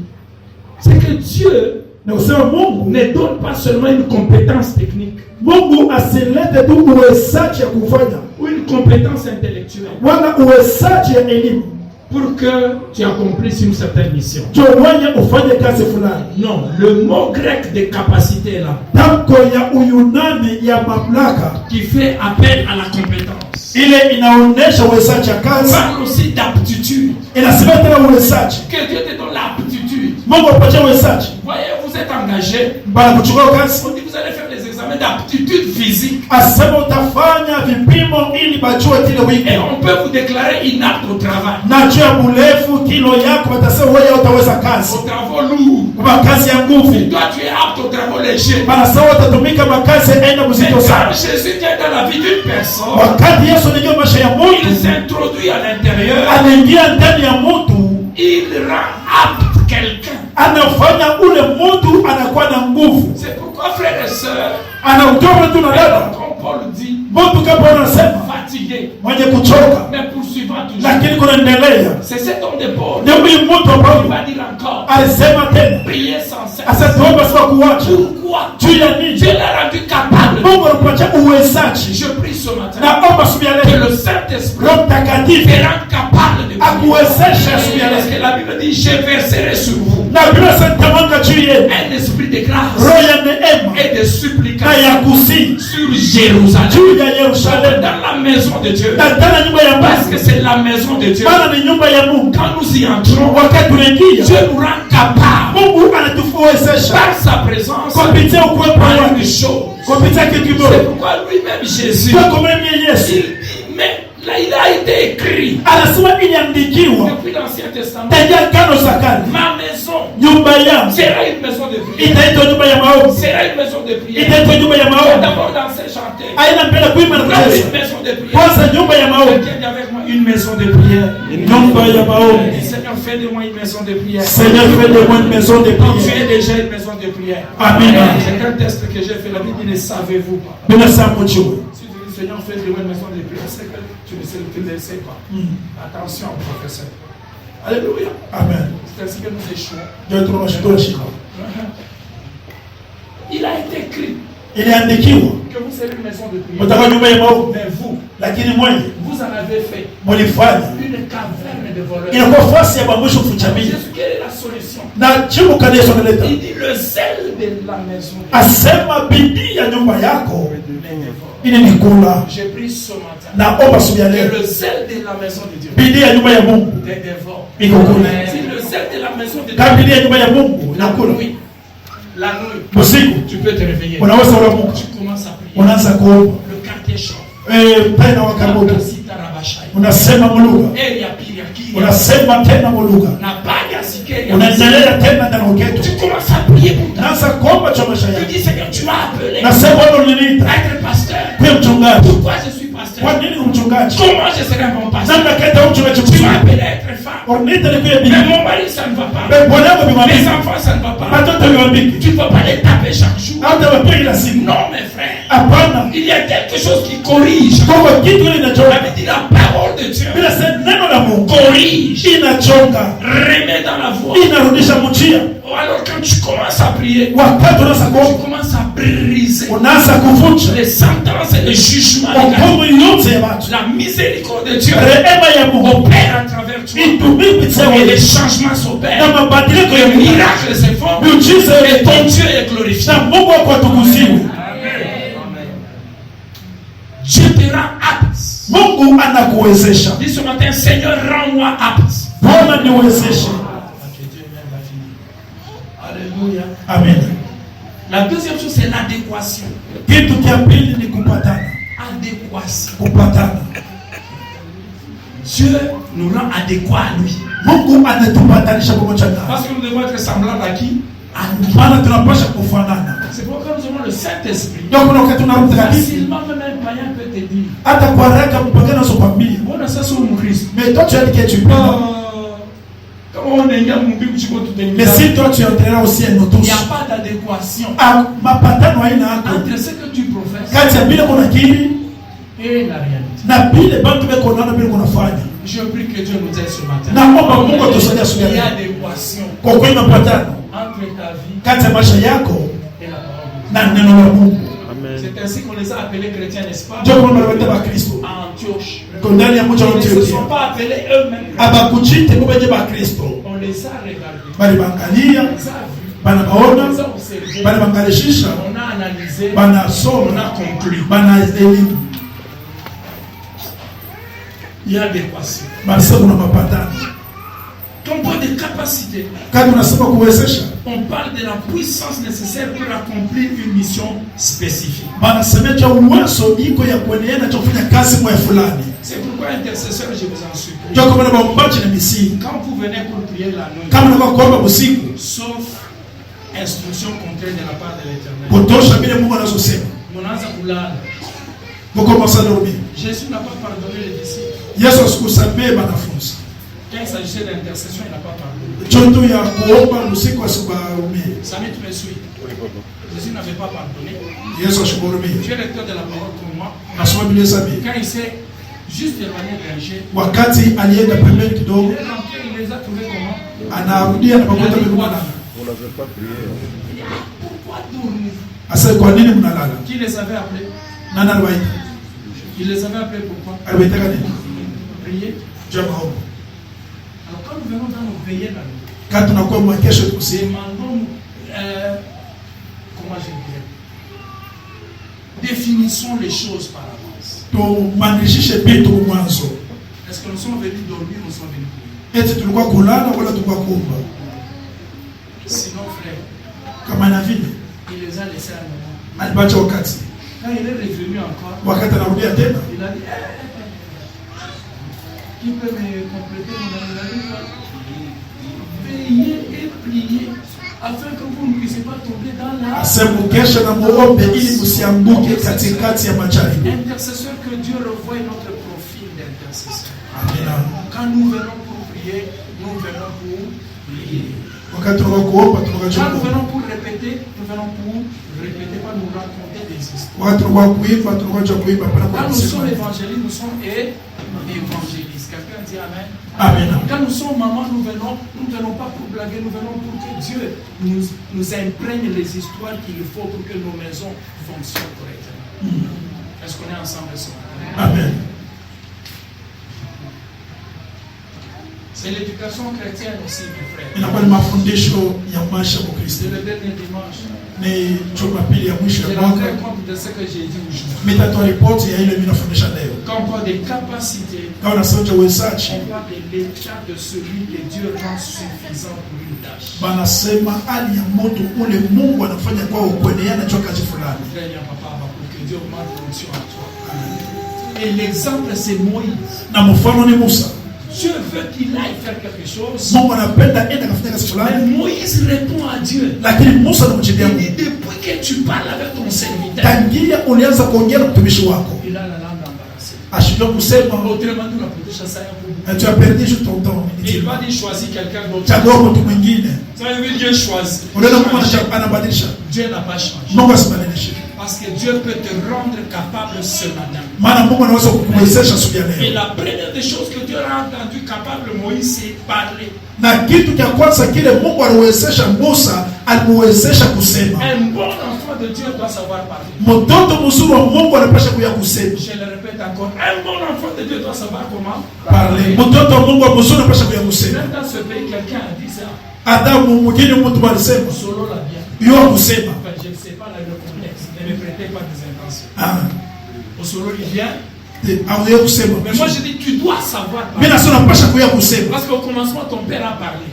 c'est que Dieu na kusema Mungu ne donne pas seulement une compétence technique Mungu asilete tu uwezaji ya kufanya ou une compétence intellectuelle wala uwezaji ya elimu pour que tu accomplisses une certaine mission. juu wenye ufanye kazi fulani. Non, le mot grec de capacité là, Tamko ya Uyunani ya mamlaka qui fait appel à la compétence, ile inaonesha uwezaji ya kazi, parle aussi d'aptitude. inasema tena uwezaji. Que Dieu te donne l'aptitude. Mungu apatie uwezaji, Voyez, vous êtes engagé. bana kuchukua kazi, On dit vous allez faire les examens d'aptitude physique asema utafanya vipimo ili bajue kile et wiki on peut vous déclarer inapte au travail, na juu ya urefu kilo yako, watasema wewe utaweza kazi aux travaux lourds. kwa kazi ya nguvu, Toi, tu es apte aux travaux légers. banasema utatumika makazi aina Mais mzito quand sana. Jésus vient dans la vie d'une personne, Wakati Yesu anajua maisha ya il mtu, s'introduit à l'intérieur, anaingia ndani ya mtu, il rend apte quelqu'un. anafanya ule mtu anakuwa na nguvu, C'est pourquoi, frères et sœurs, anautoa mtu na dada comme Paul dit, mtu kama anasema fatigué, mwenye kuchoka, mais poursuivant toujours. lakini kunaendelea. C'est cet homme de Paul Ndio huyu mtu qui ambaye va dire encore, alisema tena, priez sans cesse. asatuomba sio kuacha Pourquoi juu ya nini? Dieu l'a rendu capable. Mungu anakupatia uwezaji. Je prie ce matin Naomba siku ya que leo le Saint-Esprit Roho Mtakatifu te rende capable de prier. akuwezeshe siku ya Parce leo, que la Bible dit, je verserai sur vous na Biblia inatamka juu yenu un esprit de grâce roho ya neema et de na ya supplication kusii sur Jérusalem, juu ya Yerusalemu, dans la maison de Dieu. na ndani ya nyumba ya Parce que Mungu, c'est la maison de Dieu. maana ni nyumba ya Mungu. Quand nous y entrons, Wakati tunaingia, Dieu nous rend capable Mungu anatuwezesha par sa présence kupitia ukuwepo à une wake, chose. kupitia kitu C'est kimoja. pourquoi lui-même Jésus, Kwa kumwamini il Yesu, dit, mais là il a été écrit anasema iliandikiwa depuis l'Ancien Testament, tangia Agano za Kale, ma maison nyumba yangu sera une maison de prière. itaitwa nyumba ya maombi, Sera une maison de prière. itaitwa nyumba ya maombi. D'abord danser, chanter. Aina mbele kuimba na Là, kucheza. une maison de prière. Kwanza nyumba ya maombi, Quelqu'un dit avec moi une maison de prière. nyumba ya maombi. Dis, Seigneur, fais de moi une maison de prière. Seigneur, fais de moi une maison de Donc, tu prière. es déjà une maison de prière. Amen. C'est un test que j'ai fait. La Bible dit, ne savez-vous pas? Bila saa mjue. Si tu dis le Seigneur fait de une maison de prière, c'est que tu ne le sais pas. Attention, professeur. Alléluia. Amen. C'est ainsi que nous échouons. Il a été écrit que vous serez une maison de prière. Mais vous, vous en avez fait une caverne de voleurs. Quelle est la solution? Il dit le zèle de la maison. J'ai pris ce matin que le zèle de la maison de Dieu des dévore. Si le zèle de la maison de Dieu, la nuit, tu peux te réveiller. Tu commences à prier. Le quartier chaud. Unasema muluga, unasema tena muluga, unaendelea tena na roketo. Tu commences à prier pour ta vie. Naanza kuomba cha maisha yako. Tu dis Seigneur, tu m'as appelé. Nasema wewe uliniita être pasteur. kuwa mchungaji. Pourquoi je suis pasteur? Kwa nini mchungaji? Comment je serai un bon pasteur? Namna kata mchungaji. Tu m'as appelé à être femme. Uliniita ni kuwa bibi. Mais mon mari ça ne va pas. Mais bwana wangu bibi. Mes enfants ça ne va pas. Watoto bibi. Tu ne peux pas les taper chaque jour. Hata wapiga la simu. Non mes frères. Hapana. Il y a quelque chose qui corrige. Kwa kitu ile inachoka. La parole de Dieu bila neno la Mungu corrige, inachoka, remet dans la voie, inarudisha mchia. Alors quand tu commences à prier, wakati unaanza kuomba, tu commences à briser, unaanza kuvunja les sentences et les jugements, la miséricorde de Dieu opère à travers toi, et les changements s'opèrent, les miracles se font, et ton Dieu est glorifié. Dieu te rend apte. Mungu anakuwezesha. Dis ce matin, Seigneur, rends-moi apte. Bwana niwezeshe. Alléluia. Amen. La deuxième chose, c'est l'adéquation. Kitu cha pili ni kupatana. Adéquation. Kupatana. Dieu nous rend adéquats à lui. Mungu anatupatanisha pamoja naye. Parce que nous devons être semblables à qui? Maana tunapaswa kufanana. C'est pourquoi nous avons le Saint-Esprit. Donc wakati tunarudi kabisa. Facilement même un païen peut te dire. Hata kwa haraka mpaka na sokwambia. Mbona sasa wewe Mkristo? Mais toi tu as dit que tu peux. Kama unaingia mbingu chiko tutengeneza. Mais si toi tu entreras aussi en autos. Il n'y a pas d'adéquation. Mapatano haina hapo. Entre ce que tu professes. Kati ya vile kuna kiri et la réalité. Na vile bantu beko naona vile kunafanya. Je prie que Dieu nous aide ce matin. Naomba Mungu atusaidie asubuhi. Il y a adéquation. Kwa kweli mapatano entre ta vie kati ya maisha yako et la parole na neno la Mungu. C'est ainsi qu'on les a appelés chrétiens, n'est-ce pas? Ndio kwa maana wa Kristo. Antioche. Ndani ya mji wa Antioche. Ils ne sont pas appelés eux-mêmes. Abakuchite kwa benye ba Kristo. On les a regardés. Bali bangalia. Bana baona. Bali bangalishisha. On a analysé. Bana soma. On a conclu. Bana elimu. Il y a adéquation. Basi kuna mapatano. Quand on parle de capacité, on parle de la puissance nécessaire pour accomplir une mission spécifique. C'est pourquoi intercesseur, je vous en supplie. Quand vous venez pour prier la nuit, sauf instruction contraire de la part de l'Éternel, Jésus n'a pas pardonné les disciples. Quand il s'agissait d'intercession, il n'a pas pardonné. Samy, tu me suis. Jésus n'avait pas pardonné. Tu es lecteur de la parole comme moi. Quand il s'est juste éloigné d'un jet, il est rentré, il les a trouvés comment? Vous n'avez pas prié. Il dit, pourquoi dormir? Qui les avait appelés? Il les avait appelés pourquoi? Prier. Alors quand nous venons dans nos veillées la nuit, demandons, comment je dirais, définissons les choses par avance. Est-ce que nous sommes venus dormir ou nous sommes venus prier? Sinon frère, il les a laissés à un moment. Quand il est revenu encore, il a dit, qui peut me compléter mon analyse? Veillez et priez afin que vous ne puissiez pas tomber dans la intercesseur, que Dieu revoie notre profil d'intercesseur. Quand nous venons pour prier, nous venons pour prier. Quand nous venons pour répéter, nous venons pour répéter, pas nous raconter des histoires. Quand nous sommes évangélistes, nous sommes évangélistes. Quelqu'un dit Amen. Amen. Quand nous sommes mamans, nous ne venons pas pour blaguer, nous venons pour que Dieu nous imprègne les histoires qu'il faut pour que nos maisons fonctionnent correctement. Est-ce qu'on est ensemble ce matin? Amen. C'est l'éducation chrétienne aussi, mes frères. C'est C'est le dernier dimanche. Ni Jumapili ya mwisho ya mwaka. De ce que j'ai dit aujourd'hui. Mitatoa ripoti ya ile mimi nafundisha leo. Quand on parle des capacités, Kama nasema cha uwezaji, on parle de l'état de celui que Dieu rend suffisant pour une tâche. Banasema hali ya moto ule Mungu anafanya kwa kueneana cho kazi fulani. Très bien, papa, pour que Dieu augmente l'onction à toi. Et l'exemple c'est Moïse. Na mfano ni Musa. Dieu veut qu'il aille faire quelque chose. Mungu anapenda enda kafanya kazi fulani. Mais Moïse répond à Dieu. Lakini Musa anamjibu Mungu. Depuis que tu parles avec ton serviteur. Tangia ulianza kuongea na mtumishi wako. Il a la langue embarrassée. Ashindwa kusema. Autrement nous la protéger ça pour. Tu as perdu juste ton temps. Il va dire choisir quelqu'un d'autre. Chagua mtu mwingine. Ça veut dire Dieu choisit. Unaona Mungu anabadilisha. Dieu n'a pas changé. Mungu asibadilishe. Parce que Dieu peut te rendre capable ce matin. Maana Mungu anaweza kukuwezesha siku ya leo. Et la première des choses que Dieu a entendu capable Moïse, c'est parler. Na kitu cha kwanza kile Mungu aliwezesha Musa, alimuwezesha kusema. Un bon enfant de Dieu doit savoir parler. Mtoto mzuri wa Mungu anapaswa kuya kusema. Je le répète encore, un bon enfant de Dieu doit savoir comment parler. Mtoto wa Mungu mzuri anapaswa kuya kusema. Même dans ce pays, quelqu'un a dit ça. Adamu mwingine mtu alisema. Solo la bien. Yo kusema. Enfin, je ne sais pas le contexte. Ne me prêtez pas des intentions. Ah. Au solo il vient. Mais moi je dis tu dois savoir parler. Parce qu'au commencement ton père a parlé.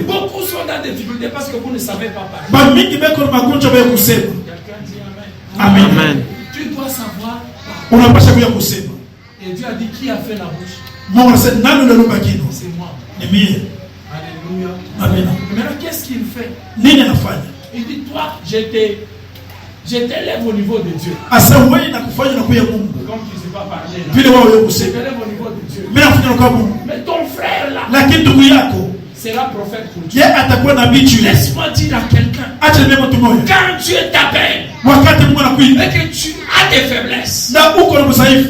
Beaucoup sont dans des difficultés parce que vous ne savez pas parler. Quelqu'un dit Amen. Amen. Tu dois savoir parler. Et Dieu a dit qui a fait la bouche? C'est moi. Alléluia. Amen. Maintenant qu'est-ce qu'il fait? Il dit toi je t'élève au niveau de Dieu. Comme tu ne sais pas parler là. Je t'élève au niveau de Dieu. Mais ton frère là sera prophète pour Dieu. Laisse-moi dire à quelqu'un. Quand Dieu t'appelle et que tu as des faiblesses,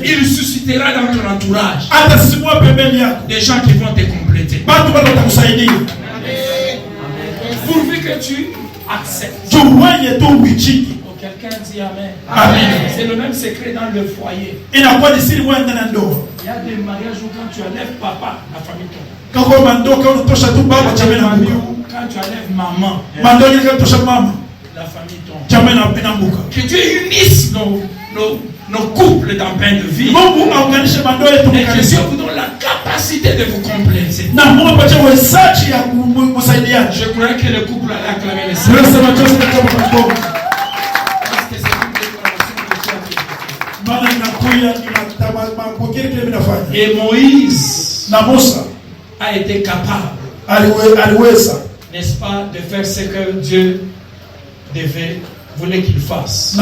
il suscitera dans ton entourage des gens qui vont te compléter. Pourvu que tu acceptes. Quelqu'un dit Amen. Amen. C'est le même secret dans le foyer. Il y a des mariages où quand tu enlèves papa, la famille tombe. Quand tu enlèves maman, la famille tombe. Que Dieu unisse nos couples dans plein de vie. Et que Dieu vous donne la capacité de vous compléter. Je croyais que le couple allait acclamer le Seigneur. Et Moïse a été capable, n'est-ce pas, de faire ce que Dieu voulait qu'il fasse.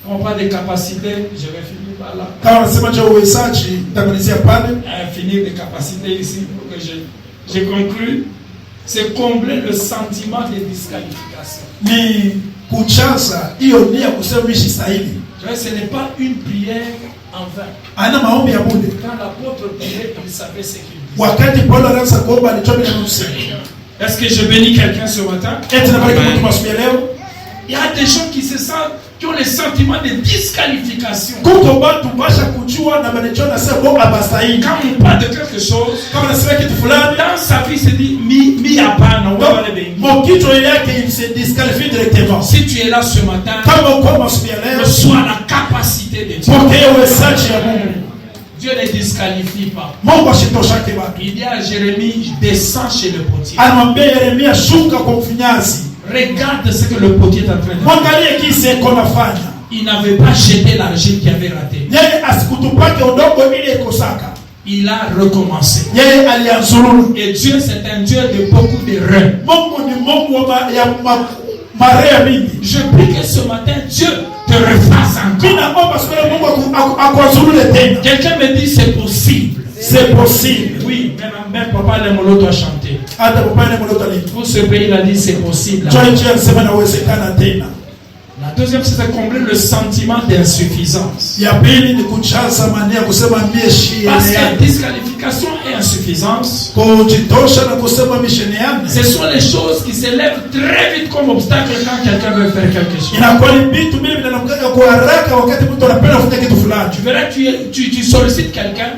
On parle de capacité, je vais finir par là. Finir de capacité ici pour que je conclue. C'est combler le sentiment de disqualification. Ce n'est pas une prière en vain. Quand l'apôtre priait, il savait ce qu'il disait. Est-ce que je bénis quelqu'un ce matin? Il y a des gens qui se sentent, qui ont les sentiments de disqualification. Quand on parle de quelque chose, dans sa vie, il se dit mi à part. Si tu es là ce matin, reçois la capacité de Dieu. Dieu ne disqualifie pas. Il dit à Jérémie, descends chez le potier. Regarde ce que le potier est en train de faire. Il n'avait pas jeté l'argile qui avait raté. Il a recommencé. Et Dieu, c'est un Dieu de beaucoup de reins. Je prie que ce matin, Dieu te refasse encore. Quelqu'un me dit c'est possible. C'est possible. Oui, même Papa Lemoloto a chanté. Pour ce pays, il a dit c'est possible. La deuxième, c'est de combler le sentiment d'insuffisance. Parce que disqualification et insuffisance, ce sont les choses qui s'élèvent très vite comme obstacle quand quelqu'un veut faire quelque chose. Tu verras, tu sollicites quelqu'un.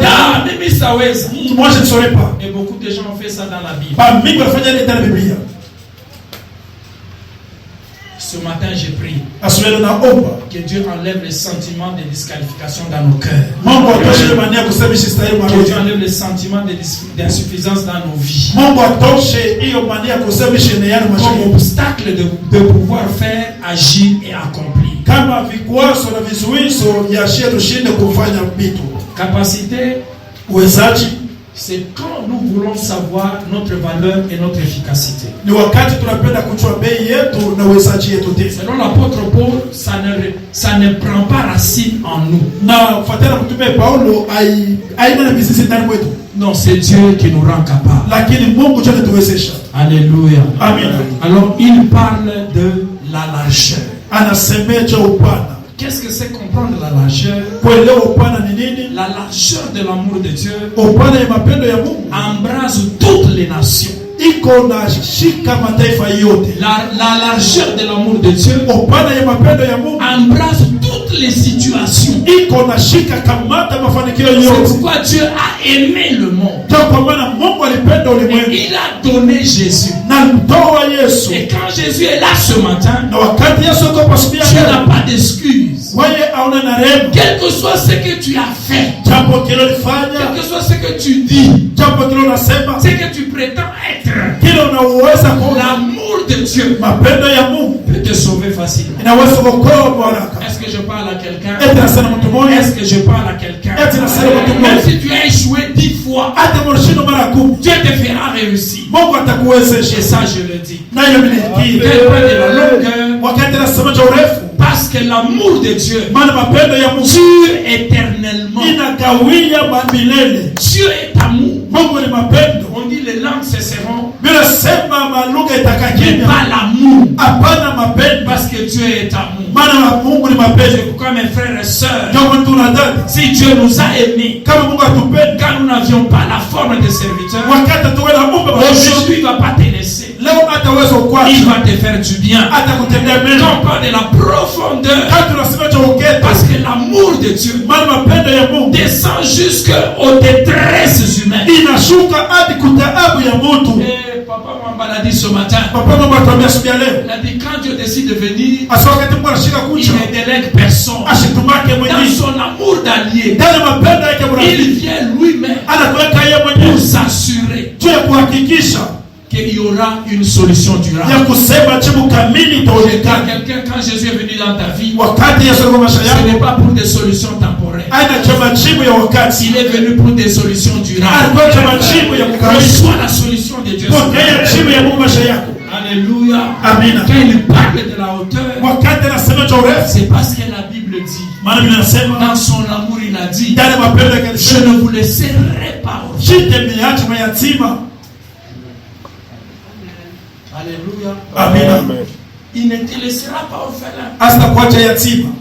Ah, mais ça, ouais. Moi, je ne saurais pas. Et beaucoup de gens ont fait ça dans la Bible. Ce matin, j'ai prié que Dieu enlève les sentiments de disqualification dans nos cœurs. Que Dieu enlève les sentiments d'insuffisance dans nos vies. Comme obstacle de pouvoir faire, agir et accomplir. Capacité, c'est quand nous voulons savoir notre valeur et notre efficacité. Selon l'apôtre Paul, ça ne prend pas racine en nous. Non, c'est Dieu qui nous rend capables. Alléluia. Amen. Alors, il parle de la largeur. Qu'est-ce que c'est comprendre la largeur? La largeur de l'amour de Dieu embrase toutes les nations. La largeur de l'amour de Dieu embrase toutes les situations. C'est pourquoi Dieu a aimé le monde. Et il a donné Jésus. Et quand Jésus est là ce matin, tu n'as pas d'excuse. Quel que soit ce que tu as fait, quel que soit ce que tu dis, ce que tu prétends être, l'amour de Dieu peut te sauver facilement. Est-ce que je parle à quelqu'un? Est-ce que je parle à quelqu'un? Même si tu as échoué 10 fois, Dieu te fera réussir. Et ça, je le dis. Parce que l'amour de Dieu dure éternellement. Dieu est amour. On dit les langues cesseront, mais pas l'amour. Parce que Dieu est amour. C'est pourquoi mes frères et sœurs, si Dieu nous a aimés quand nous n'avions pas la forme de serviteurs, aujourd'hui il ne va pas te laisser. Il va te faire du bien. Quand on parle de la profondeur, parce que l'amour de Dieu descend jusqu'aux détresses humaines. Et Papa Mwamba l'a dit ce matin. Il a dit quand Dieu décide de venir, il ne délègue personne. Dans son amour d'allié, il vient lui-même pour s'assurer qu'il y aura une solution durable. Quelqu'un, quand Jésus est venu dans ta vie, ce n'est pas pour des solutions temporaires. Il est venu pour des solutions durables. Reçois la solution de Dieu. Alléluia. Amen. Quand il parle de la hauteur, c'est parce que la Bible dit, dans son amour il a dit, je ne vous laisserai pas. Alléluia. Amen. Il ne te laissera pas orphelin.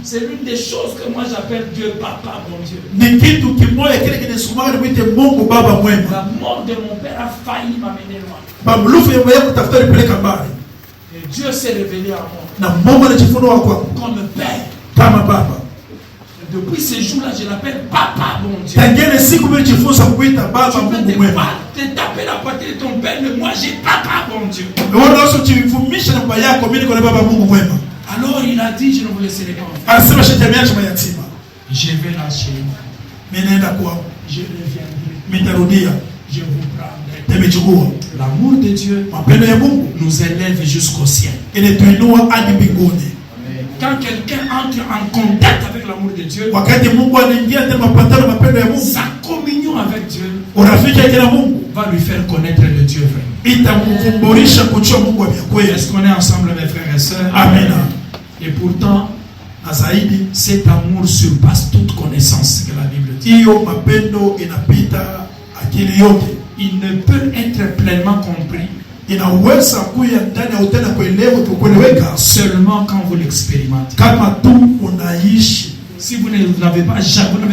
C'est l'une des choses que moi j'appelle Dieu Papa, mon Dieu. La mort de mon père a failli m'amener loin. Et Dieu s'est révélé à moi comme Père. Depuis ce jour-là, je l'appelle Papa, mon Dieu. Tu ne peux pas te taper la poitrine de ton père, mais moi j'ai Papa, mon Dieu. Alors il a dit, je ne vous laisserai pas. Je vais lâcher. Je reviendrai. Je vous prendrai. L'amour de Dieu nous élève jusqu'au ciel. Quand quelqu'un entre en contact avec l'amour de Dieu, sa communion avec Dieu va lui faire connaître le Dieu vrai. Est-ce qu'on est ensemble, mes frères et sœurs? Amen. Et pourtant, cet amour surpasse toute connaissance, que la Bible dit. Hiyo mapendo inapita akili yote. Il ne peut être pleinement compris Inaweza kuya ndani ya utenda kueleweka seulement quand vous l'expérimentez. Kama tu unaishi. Si vous n'avez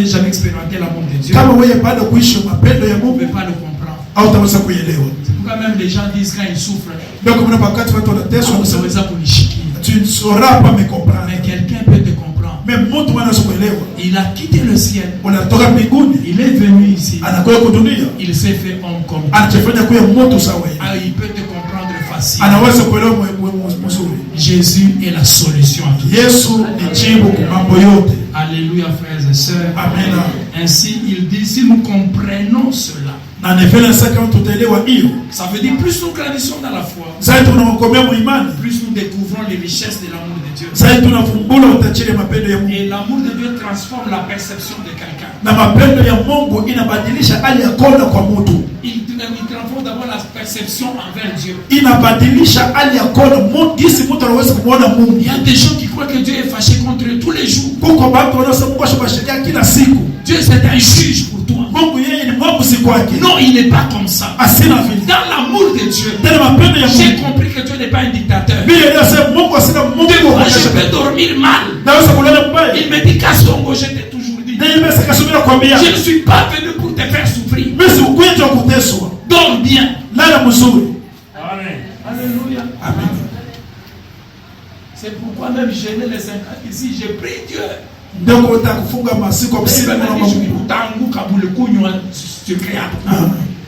jamais expérimenté l'amour de Dieu, kama wewe bado kuishi mapendo ya vous ne Mungu, pouvez pas le comprendre. hautaweza kuelewa. C'est pourquoi même les gens disent quand ils souffrent, Ndio kwa maana wakati watu wanateswa, unaweza kunishikia. tu ne sauras pas me comprendre. Mais quelqu'un peut te comprendre. Mais mtu anaweza kuelewa. Il a quitté le ciel. Unatoka mbinguni. Il est venu ici. Anakuja kwa dunia. Il s'est fait homme comme toi. Anachofanya kuwa mtu sawa. Ah, il peut te comprendre facilement. Anaweza kuelewa mzuri. Jésus est la solution à tout. Yesu ni jibu kwa mambo yote. Alléluia, frères et sœurs. Amen. Ainsi, il dit, si nous comprenons cela, na nefela sasa kama tutaelewa hiyo, ça veut dire plus nous grandissons dans la foi, sasa tunaokomea muimani, plus nous découvrons les richesses de l'amour de Dieu. Sasa tunafumbula utajiri mapendo ya Mungu. Et l'amour de Dieu transforme la perception de quelqu'un. Na mapendo ya Mungu inabadilisha hali ya kuona kwa mtu. Il transforme d'abord la perception envers Dieu. Inabadilisha hali ya kuona Mungu, jinsi mtu anaweza kumuona Mungu. Il y a des gens qui croient que Dieu est fâché contre eux tous les jours. Kuko watu wanaosema Mungu ashobashikia kila siku. Dieu c'est un juge pour toi. Mungu yeye ni Mungu si kwake. Non, il n'est pas comme ça. Asina vile. Dans l'amour de Dieu, j'ai compris que Dieu n'est pas un dictateur. Mungu asina Mungu. Moi, je peux dormir mal. Il me dit Kasongo, je t'ai toujours dit. Je ne suis pas venu pour te faire souffrir. Dors bien. Amen. Alléluia. Amen. C'est pourquoi même jeûner les 5 ans ici, j'ai prié Dieu. Donc utakufunga masiku kwa utaanguka bule kunywa secret.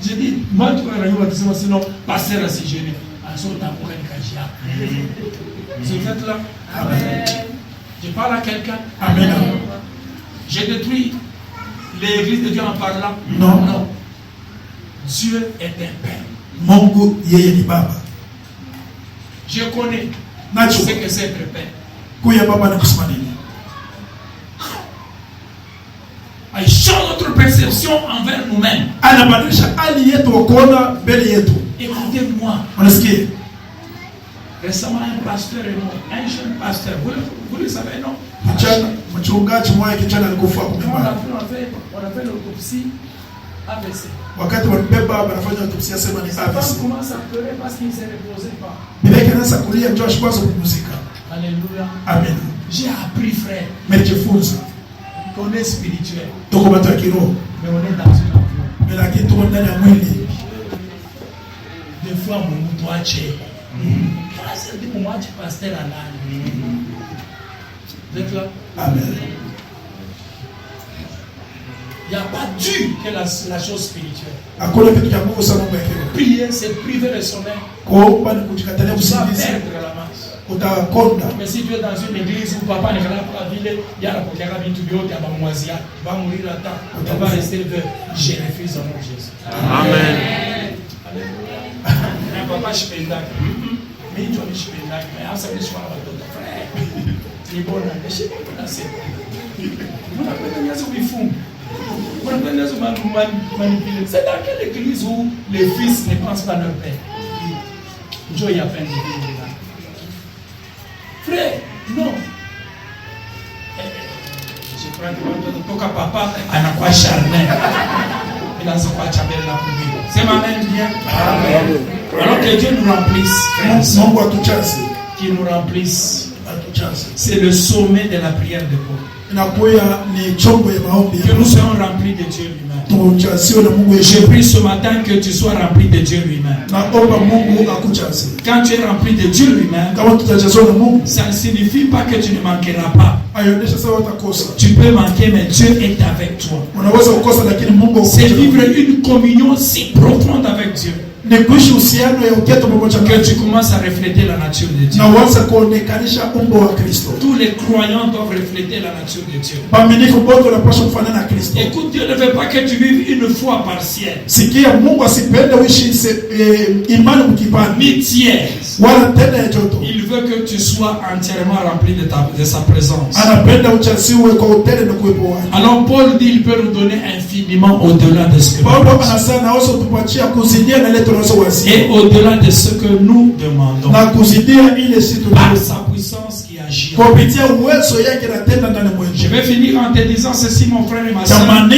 J'ai dit moi tu vas rayuwa kusema sinon pasteur si jeûner. Aso utaanguka nikajia. C'est fait là. Amen. Je parle à quelqu'un. Amen. J'ai détruit l'église de Dieu en parlant. Non. Non. Dieu est un père. Mungu yeye ni baba. Je connais ce que c'est être père. Kuya baba ni kusema nini? Il change notre perception envers nous-mêmes. Écoutez-moi. Récemment, un pasteur est mort. Un jeune pasteur. Vous le savez, non? On a fait l'autopsie AVC. Sa femme commence à pleurer parce qu'il ne se reposait pas. Alléluia. Amen. J'ai appris, frère. On est spirituel. Mais on est dans une avion. Des fois, mon mouton a tué. Grâce à Dieu, mon mouton pasteur à l'âne. Vous êtes là? Amen. Il n'y a pas dû que la chose spirituelle. Prier, c'est priver le sommeil. Tu vas perdre la marche. Mais si tu es dans une église où papa n'est pas à la ville, il y a la potière à Bintubio, tu vas mourir là-dedans, tu vas rester veuve. Je refuse au nom de Jésus. Amen. Alléluia. Papa, je fais d'ac. Mais tu as fait d'ac. Mais à ça, je suis à ton frère. Tu es bon là. Je sais pas comment c'est. Vous n'avez pas de fou. Vous n'avez pas de manipuler. C'est dans quelle église où les fils ne pensent pas à leur père? Dieu y a fait une église. Frère, non. Je prends ton papa, anakuwa charnel. Il a son pas chabelle la pluie. C'est ma main bien. Amen. Alors que Dieu nous remplisse. Qu'il nous remplisse. C'est le sommet de la prière de Paul. Que nous soyons remplis de Dieu lui-même. Je prie ce matin que tu sois rempli de Dieu lui-même. Quand tu es rempli de Dieu lui-même, ça ne signifie pas que tu ne manqueras pas. Tu peux manquer, mais Dieu est avec toi. C'est vivre une communion si profonde avec Dieu que tu commences à refléter la nature de Dieu. Tous les croyants doivent refléter la nature de Dieu. Écoute, Dieu ne veut pas que tu vives une foi partielle, ni tiers. Il veut que tu sois entièrement rempli de sa présence. Alors Paul dit il peut nous donner infiniment au-delà de ce que et au-delà de ce que nous demandons, par sa puissance qui agir. Je Je vais finir en te disant ceci, mon frère et ma soeur. ne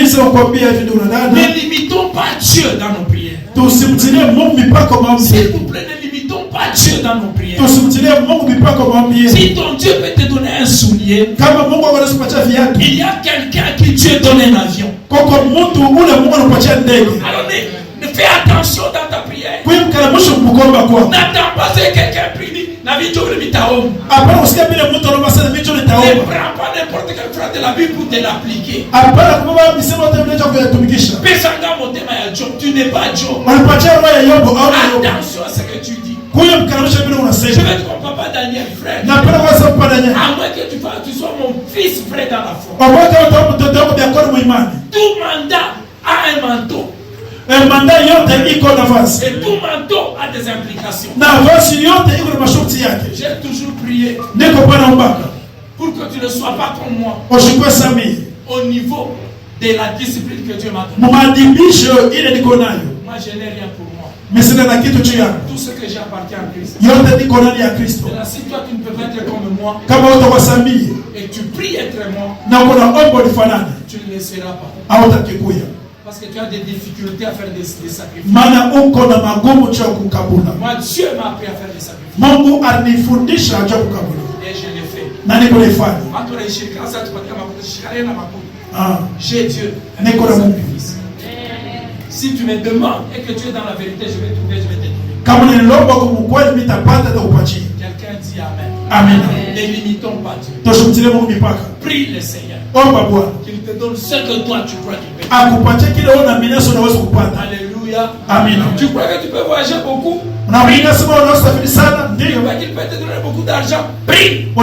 Ne limitons pas Dieu dans nos prières. S'il vous plaît, ne limitons pas Dieu dans nos prières. Si ton Dieu peut te donner un soulier, il y a quelqu'un qui Dieu donne un avion. Alors ne fais attention dans ta prière. N'attends pas que quelqu'un prie. Ne prends pas n'importe quelle phrase de la Bible pour te l'appliquer. Tu n'es pas Job. Attention à ce que tu dis. Je vais être mon papa Daniel, frère. À moins que tu sois mon fils, frère, dans la foi. Tout mandat a un manteau. Et tout manteau a des implications. J'ai toujours prié pour que tu ne sois pas comme moi au niveau de la discipline que Dieu m'a donnée. Moi, je n'ai rien pour moi. Tout ce que j'ai appartient à Christ. Maintenant, si toi tu ne peux pas être comme moi et tu pries être moi, tu ne le seras pas. Parce que tu as des difficultés à faire des sacrifices. Moi, Dieu m'a appris à faire des sacrifices. Et je l'ai fait. J'ai Dieu. Si tu me demandes et que tu es dans la vérité, je vais trouver, je vais te donner. Quelqu'un dit Amen. Amen. Ne limitons pas Dieu. Prie le Seigneur. Qu'il te donne ce que toi tu crois qu'il peut. Alléluia. Amen. Tu crois que tu peux voyager beaucoup? Tu crois qu'il peut te donner beaucoup d'argent? Prie.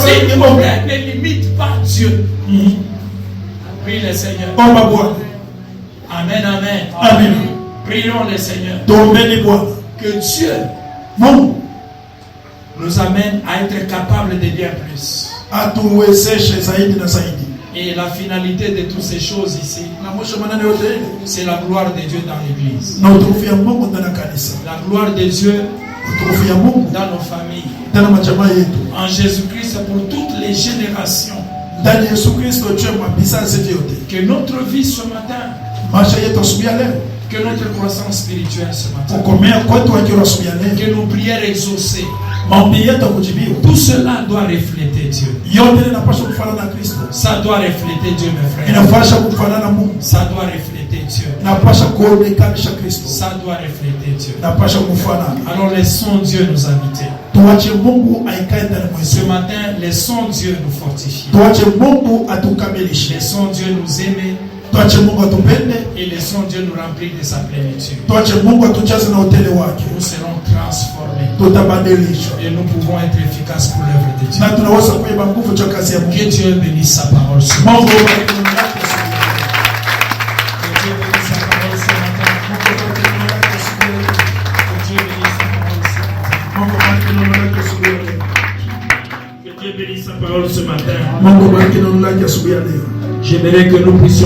S'il te plaît, ne limite pas Dieu. Prie le Seigneur. Amen, amen. Amen. Prions le Seigneur. Que Dieu nous amène à être capables de bien plus. Et la finalité de toutes ces choses ici, c'est la gloire de Dieu dans l'église. La gloire de Dieu dans nos familles. En Jésus-Christ pour toutes les générations. Que notre vie ce matin, que notre croissance spirituelle ce matin, que nos prières exaucées, tout cela doit refléter Dieu. Ça doit refléter Dieu, mes frères. Ça doit refléter Dieu. Ça doit refléter Dieu. Alors laissons Dieu nous habiter. Ce matin, laissons Dieu nous fortifier. Laissons Dieu nous aimer. Et laissons Dieu nous remplir de sa plénitude. Nous serons transformés. Et nous pouvons être efficaces pour l'œuvre de Dieu. Que Dieu bénisse sa parole. Que Dieu bénisse sa parole ce matin. Que Dieu bénisse sa parole ce matin. J'aimerais que nous puissions